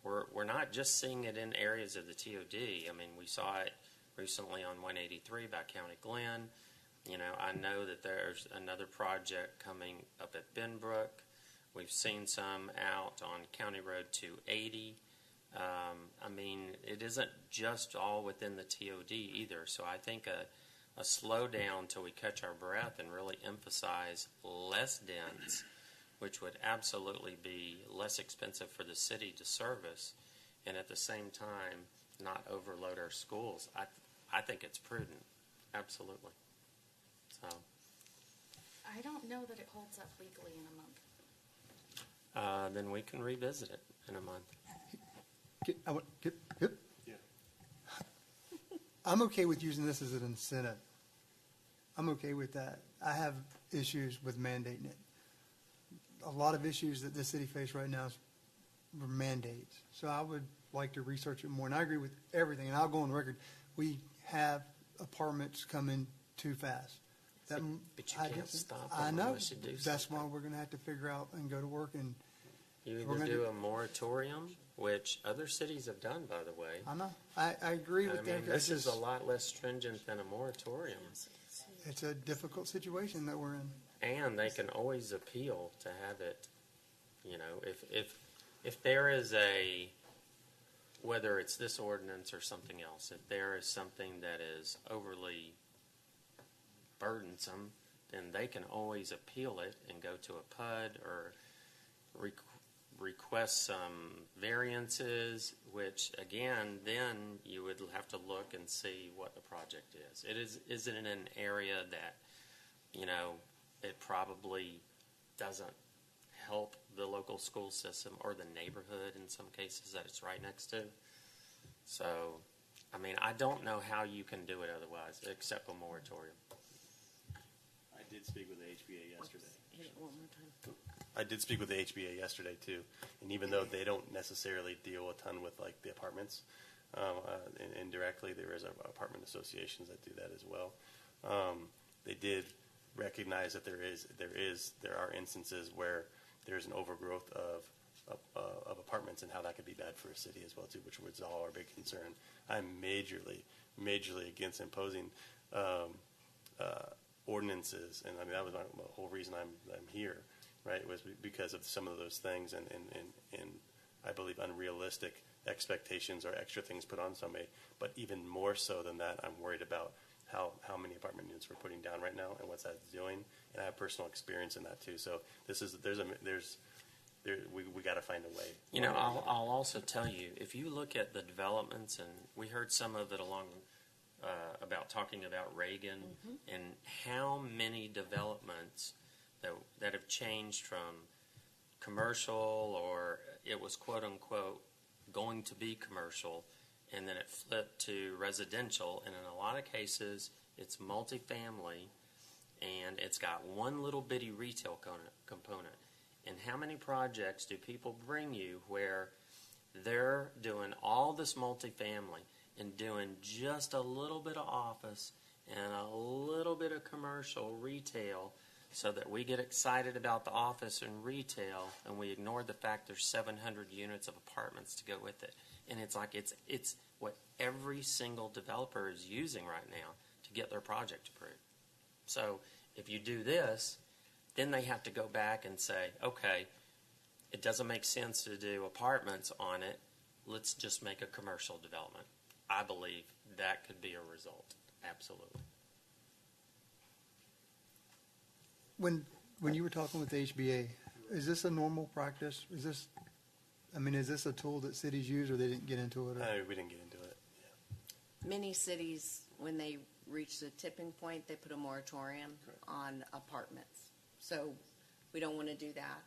we're not just seeing it in areas of the TOD. I mean, we saw it recently on 183 by County Glen. You know, I know that there's another project coming up at Benbrook. We've seen some out on County Road 280. I mean, it isn't just all within the TOD either. So I think a slowdown till we catch our breath and really emphasize less dense, which would absolutely be less expensive for the city to service, and at the same time not overload our schools. I think it's prudent, absolutely. So I don't know that it holds up legally in a month. then we can revisit it in a month. I'm okay with using this as an incentive. I'm okay with that. I have issues with mandating it. A lot of issues that the city faces right now are mandates. So I would like to research it more. And I agree with everything. And I'll go on record. We have apartments coming too fast. But you can't stop them I know. unless you do That's something. why we're going to have to figure out and go to work. And You we're either gonna do a moratorium, which other cities have done, by the way. I know. I agree I with mean, that. this is a lot less stringent than a moratorium. It's a difficult situation that we're in. And they can always appeal to have it, you know, if there is a, whether it's this ordinance or something else, if there is something that is overly burdensome, then they can always appeal it and go to a PUD or request some variances, which again, then you would have to look and see what the project is. Is it in an area that, you know, it probably doesn't help the local school system or the neighborhood in some cases that it's right next to? So, I mean, I don't know how you can do it otherwise except a moratorium. I did speak with the HBA yesterday. Hit it one more time. I did speak with the HBA yesterday too, and even though they don't necessarily deal a ton with like the apartments, indirectly there is apartment associations that do that as well. They did recognize that there are instances where there's an overgrowth of apartments and how that could be bad for a city as well too, which was all our big concern. I'm majorly against imposing ordinances, and I mean that was the whole reason I'm here, right? Was because of some of those things and I believe unrealistic expectations or extra things put on somebody. But even more so than that, I'm worried about how many apartment units we're putting down right now and what that's doing, and I have personal experience in that too. So we got to find a way. You know, I'll also tell you, if you look at the developments, and we heard some of it along about talking about Reagan and how many developments that have changed from commercial, or it was quote unquote going to be commercial, and then it flipped to residential, and in a lot of cases it's multifamily, and it's got one little bitty retail component. And how many projects do people bring you where they're doing all this multifamily and doing just a little bit of office and a little bit of commercial retail, so that we get excited about the office and retail and we ignore the fact there's 700 units of apartments to go with it. And it's like it's what every single developer is using right now to get their project approved. So if you do this, then they have to go back and say, okay, it doesn't make sense to do apartments on it. Let's just make a commercial development. I believe that could be a result. Absolutely. When you were talking with the HBA, is this a normal practice? Is this a tool that cities use, or they didn't get into it? Or? We didn't get into it. Yeah. Many cities, when they reach the tipping point, they put a moratorium Correct. on apartments. So we don't want to do that,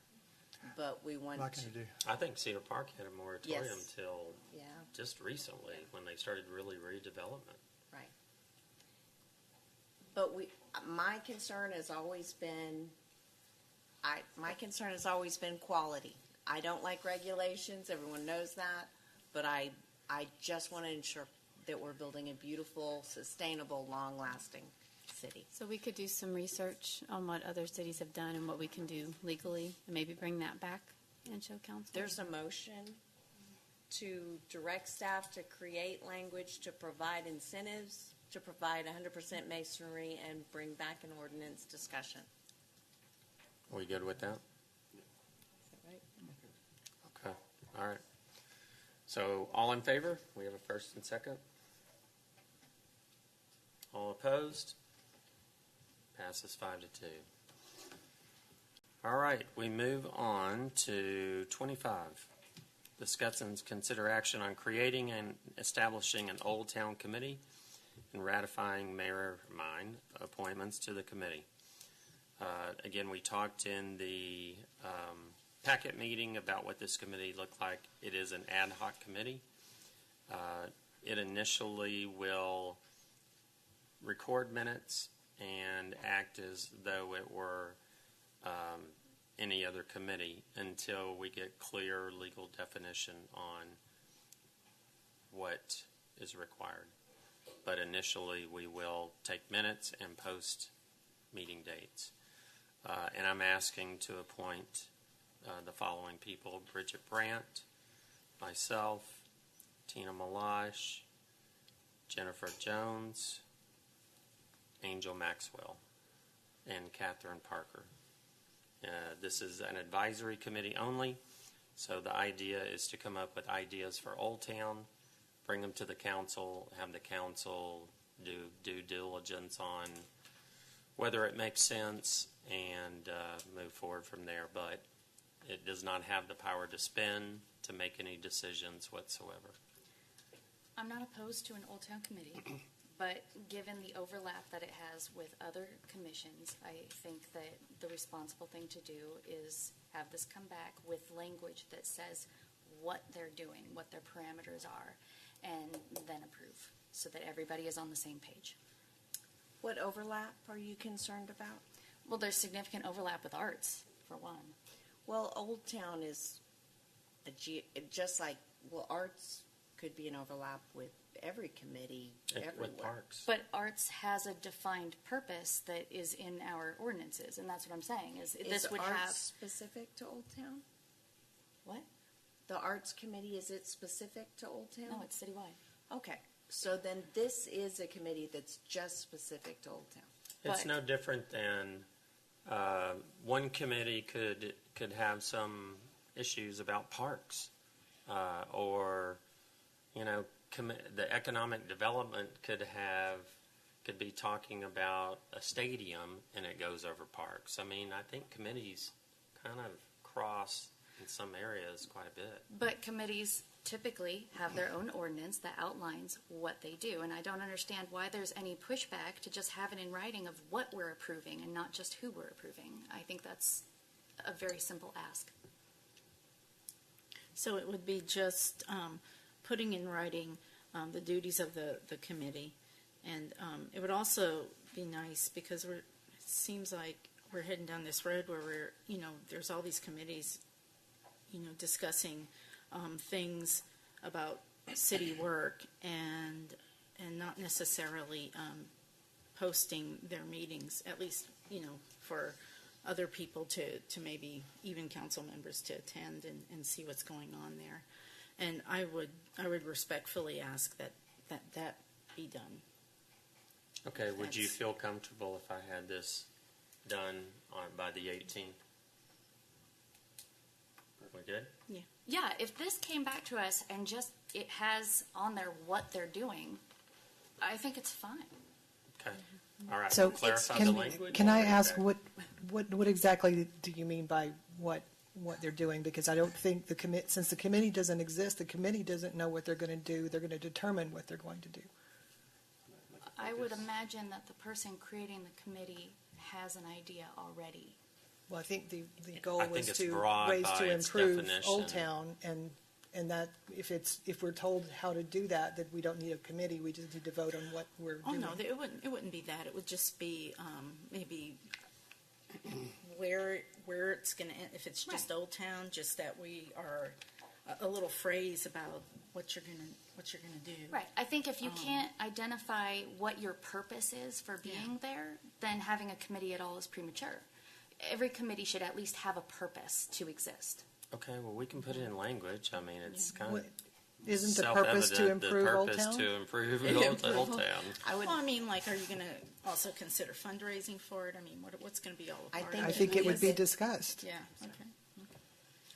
but we want What can I do? I think Cedar Park had a moratorium Yes. till Yeah, just recently when they started really redevelopment. right. But my concern has always been, quality. I don't like regulations. Everyone knows that, but I just want to ensure that we're building a beautiful, sustainable, long-lasting city. So we could do some research on what other cities have done and what we can do legally, and maybe bring that back and show council. There's a motion to direct staff to create language to provide incentives, to provide 100% masonry, and bring back an ordinance discussion. Are we good with that? Is that right? Okay. All right. So all in favor? We have a first and second. All opposed? Passes 5-2. All right. We move on to 25. Discuss and consider action on creating and establishing an Old Town Committee and ratifying Mayor Mine appointments to the committee. Again, we talked in the packet meeting about what this committee looked like. It is an ad hoc committee. It initially will record minutes and act as though it were any other committee until we get clear legal definition on what is required. But initially, we will take minutes and post meeting dates. And I'm asking to appoint the following people: Bridget Brandt, myself, Tina Malash, Jennifer Jones, Angel Maxwell, and Catherine Parker. This is an advisory committee only, so the idea is to come up with ideas for Old Town, bring them to the council, have the council do due diligence on whether it makes sense, and move forward from there. But it does not have the power to spend, to make any decisions whatsoever. I'm not opposed to an Old Town Committee, but given the overlap that it has with other commissions, I think that the responsible thing to do is have this come back with language that says what they're doing, what their parameters are, and then approve, so that everybody is on the same page. What overlap are you concerned about? Well, there's significant overlap with arts, for one. Well, Old Town is just like, well, arts could be an overlap with every committee everywhere. With parks. But arts has a defined purpose that is in our ordinances, and that's what I'm saying, is this would arts have... specific to Old Town? What? The Arts Committee, is it specific to Old Town? No, it's citywide. Okay, so then this is a committee that's just specific to Old Town. It's But- no different than one committee could have some issues about parks, or the economic development could be talking about a stadium and it goes over parks. I mean, I think committees kind of cross in some areas quite a bit. But committees typically have their own ordinance that outlines what they do, and I don't understand why there's any pushback to just have it in writing of what we're approving and not just who we're approving. I think that's a very simple ask. So it would be just putting in writing the duties of the committee. And it would also be nice, because it seems like we're heading down this road where there's all these committees, discussing things about city work and not necessarily posting their meetings, at least, for other people to maybe even council members to attend and see what's going on there. And I would respectfully ask that be done. Okay, would you feel comfortable if I had this done by the 18th. We good? Yeah, if this came back to us and just it has on there what they're doing, I think it's fine. Okay. All right. So We'll clarify the language. can I We'll bring it ask back. what exactly do you mean by what they're doing? Because I don't think since the committee doesn't exist, the committee doesn't know what they're going to do. They're going to determine what they're going to do. I would imagine that the person creating the committee has an idea already. Well, I think the goal I think was it's to broad ways by to its improve definition. Old Town, and that if we're told how to do that, that we don't need a committee. We just need to vote on what we're Oh, doing. no, it wouldn't be that. It would just be maybe where it's going to, if it's just Old Town, just that we are a little phrase about what you're going to do. Right. I think if you can't identify what your purpose is for being there, then having a committee at all is premature. Every committee should at least have a purpose to exist. Okay, well, we can put it in language. I mean, it's kind of Isn't the purpose to improve Old The purpose Town? to improve Old Town. Well, I mean, like, are you going to also consider fundraising for it? I mean, what's going to be all a part of it? I think it would be discussed. Yeah, okay.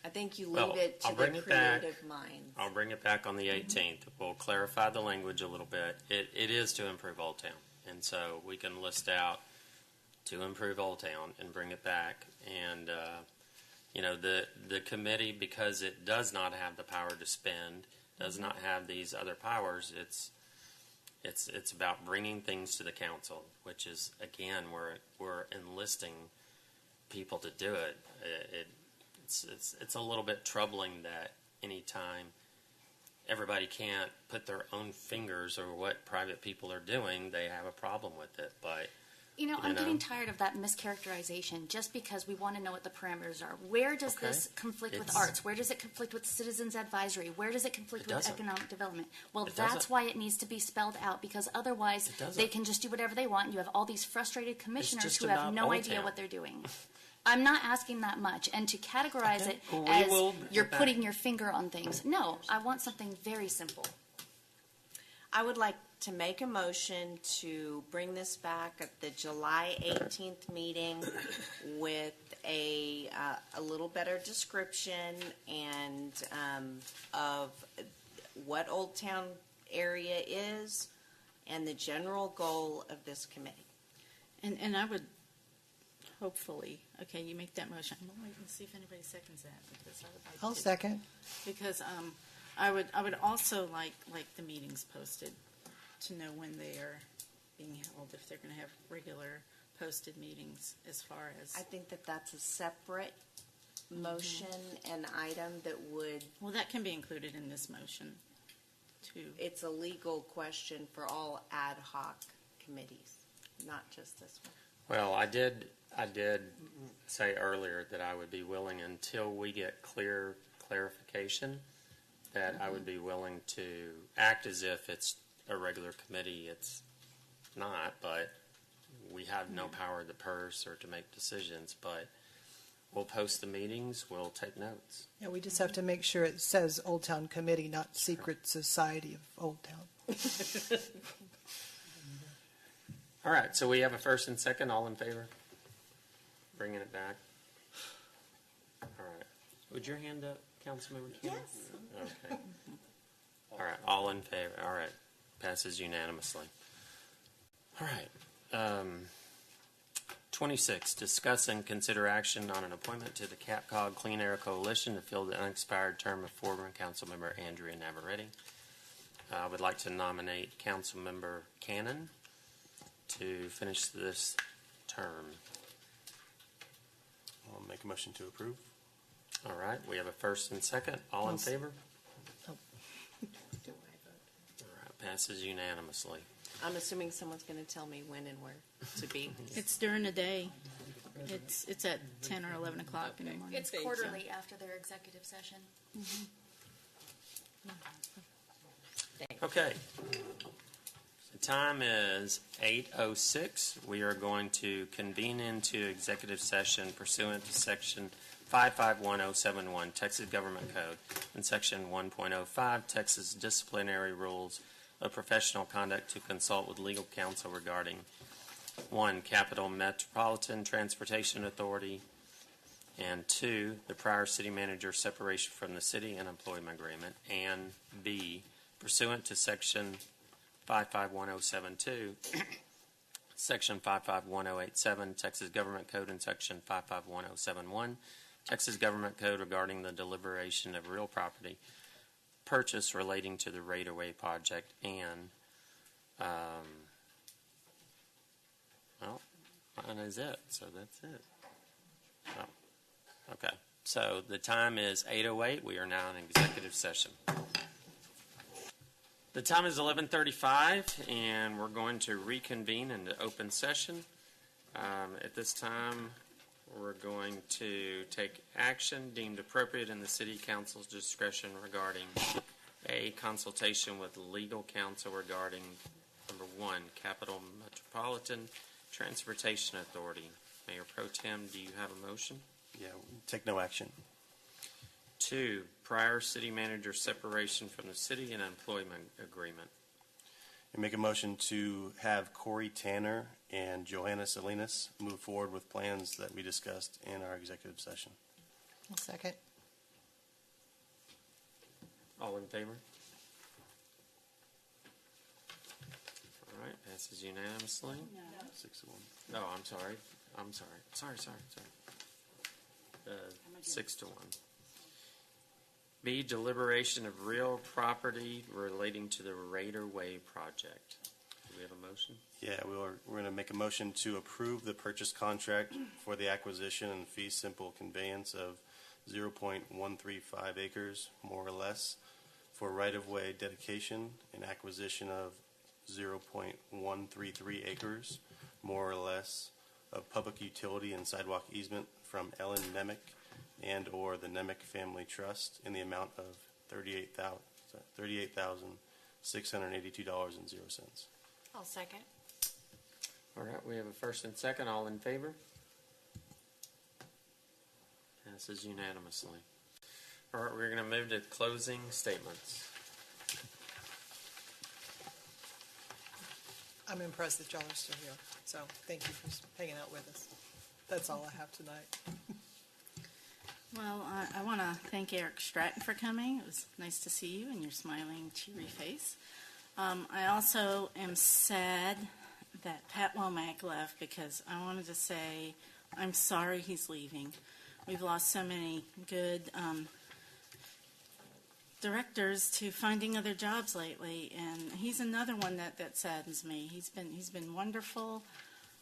I think you Well, leave it to I'll the bring it back. creative minds. I'll bring it back on the 18th. We'll clarify the language a little bit. It is to improve Old Town, and so we can list out to improve Old Town and bring it back. And the committee, because it does not have the power to spend, does not have these other powers. It's about bringing things to the council, which is again we're enlisting people to do it. It's a little bit troubling that anytime everybody can't put their own fingers or what private people are doing, they have a problem with it. But I'm getting tired of that mischaracterization just because we want to know what the parameters are. Where does this conflict with arts? Where does it conflict with citizens advisory? Where does it conflict with economic development? Well, that's why it needs to be spelled out, because otherwise they can just do whatever they want. You have all these frustrated commissioners who have no idea what they're doing. I'm not asking that much. And to categorize it as you're putting your finger on things, no, I want something very simple. I would like to make a motion to bring this back at the July 18th meeting with a little better description and of what Old Town area is and the general goal of this committee. And I would hopefully, okay, you make that motion. I'm going to wait and see if anybody seconds that. Because I would like I'll to. second. Because I would also like the meetings posted to know when they are being held, if they're going to have regular posted meetings as far as. I think that that's a separate motion and item that would. Well, that can be included in this motion, too. It's a legal question for all ad hoc committees, not just this one. well, I did say earlier that I would be willing, until we get clarification, that I would be willing to act as if it's a regular committee. It's not, but we have no power of the purse or to make decisions. But we'll post the meetings. We'll take notes. Yeah, we just have to make sure it says Old Town Committee, not Secret Society of Old Town. All right. So we have a first and second. All in favor? Bringing it back. All right. Would your hand up, Councilmember Cameron? Yes. Okay. All right. All in favor. All right. Passes unanimously. All right. 26, discuss and consider action on an appointment to the CAPCOG Clean Air Coalition to fill the unexpired term of former Councilmember Andrea Navarrete. I would like to nominate Councilmember Cannon to finish this term. I'll make a motion to approve. All right. We have a first and second. All in favor? All right. Passes unanimously. I'm assuming someone's going to tell me when and where to be. It's during the day. It's at 10 or 11 o'clock in the morning. It's quarterly after their executive session. Okay. The time is 8:06. We are going to convene into executive session pursuant to Section 551071 Texas Government Code and Section 1.05 Texas Disciplinary Rules of Professional Conduct to consult with legal counsel regarding 1, Capital Metropolitan Transportation Authority, and 2, the prior city manager separation from the city and employment agreement, and B, pursuant to Section 551072, Section 551087, Texas Government Code, and Section 551071, Texas Government Code regarding the deliberation of real property purchase relating to the Roadway project, and well, mine is it, so that's it. Oh, okay, so the time is 8:08. We are now in executive session. The time is 11:35, and we're going to reconvene into open session. At this time, we're going to take action deemed appropriate in the City Council's discretion regarding a consultation with legal counsel regarding, number 1, Capital Metropolitan Transportation Authority. Mayor Pro Tem, do you have a motion? Yeah, take no action. 2, prior city manager separation from the city and employment agreement. And make a motion to have Corey Tanner and Johanna Salinas move forward with plans that we discussed in our executive session. I'll second. All in favor? All right, passes unanimously. 6-1. No, I'm sorry. Sorry. 6-1. B, deliberation of real property relating to the Roadway project. Do we have a motion? Yeah, we're going to make a motion to approve the purchase contract for the acquisition and fee simple conveyance of 0.135 acres, more or less, for right-of-way dedication and acquisition of 0.133 acres, more or less, of public utility and sidewalk easement from Ellen Nemec and or the Nemec Family Trust in the amount of $38,682.00. I'll second. All right, we have a first and second. All in favor? Passes unanimously. All right, we're going to move to closing statements. I'm impressed that y'all are still here, so thank you for hanging out with us. That's all I have tonight. Well, I want to thank Eric Stratton for coming. It was nice to see you and your smiling, cheery face. I also am sad that Pat Womack left because I wanted to say I'm sorry he's leaving. We've lost so many good directors to finding other jobs lately, and he's another one that saddens me. He's been wonderful,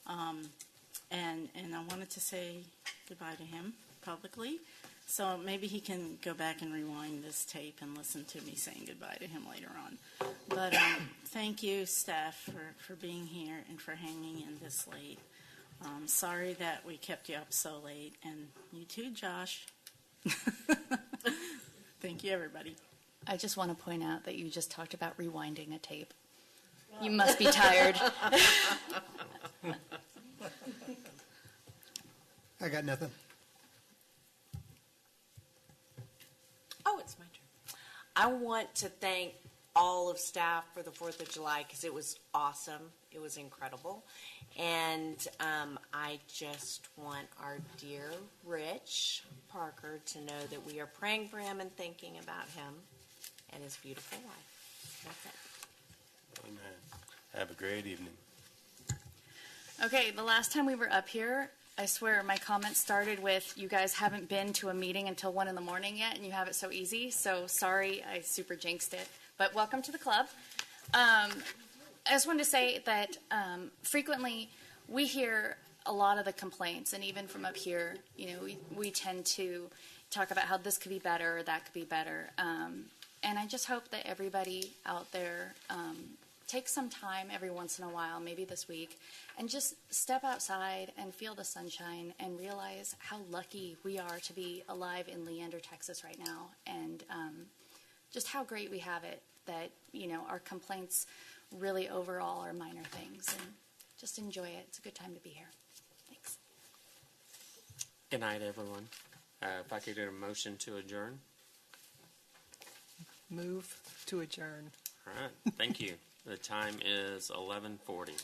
and I wanted to say goodbye to him publicly. So maybe he can go back and rewind this tape and listen to me saying goodbye to him later on. But thank you, staff, for being here and for hanging in this late. Sorry that we kept you up so late, and you too, Josh. Thank you, everybody. I just want to point out that you just talked about rewinding a tape. You must be tired. I got nothing. Oh, it's my turn. I want to thank all of staff for the 4th of July because it was awesome. It was incredible. And I just want our dear Rich Parker to know that we are praying for him and thinking about him and his beautiful wife. That's it. Amen. Have a great evening. Okay, the last time we were up here, I swear my comments started with, you guys haven't been to a meeting until 1 in the morning yet, and you have it so easy. So sorry, I super jinxed it. But welcome to the club. I just wanted to say that frequently we hear a lot of the complaints, and even from up here, you know, we tend to talk about how this could be better or that could be better. And I just hope that everybody out there take some time every once in a while, maybe this week, and just step outside and feel the sunshine and realize how lucky we are to be alive in Leander, Texas right now, and just how great we have it, that, you know, our complaints really overall are minor things, and just enjoy it. It's a good time to be here. Thanks. Good night, everyone. If I could get a motion to adjourn. Move to adjourn. All right, thank you. The time is 11:40.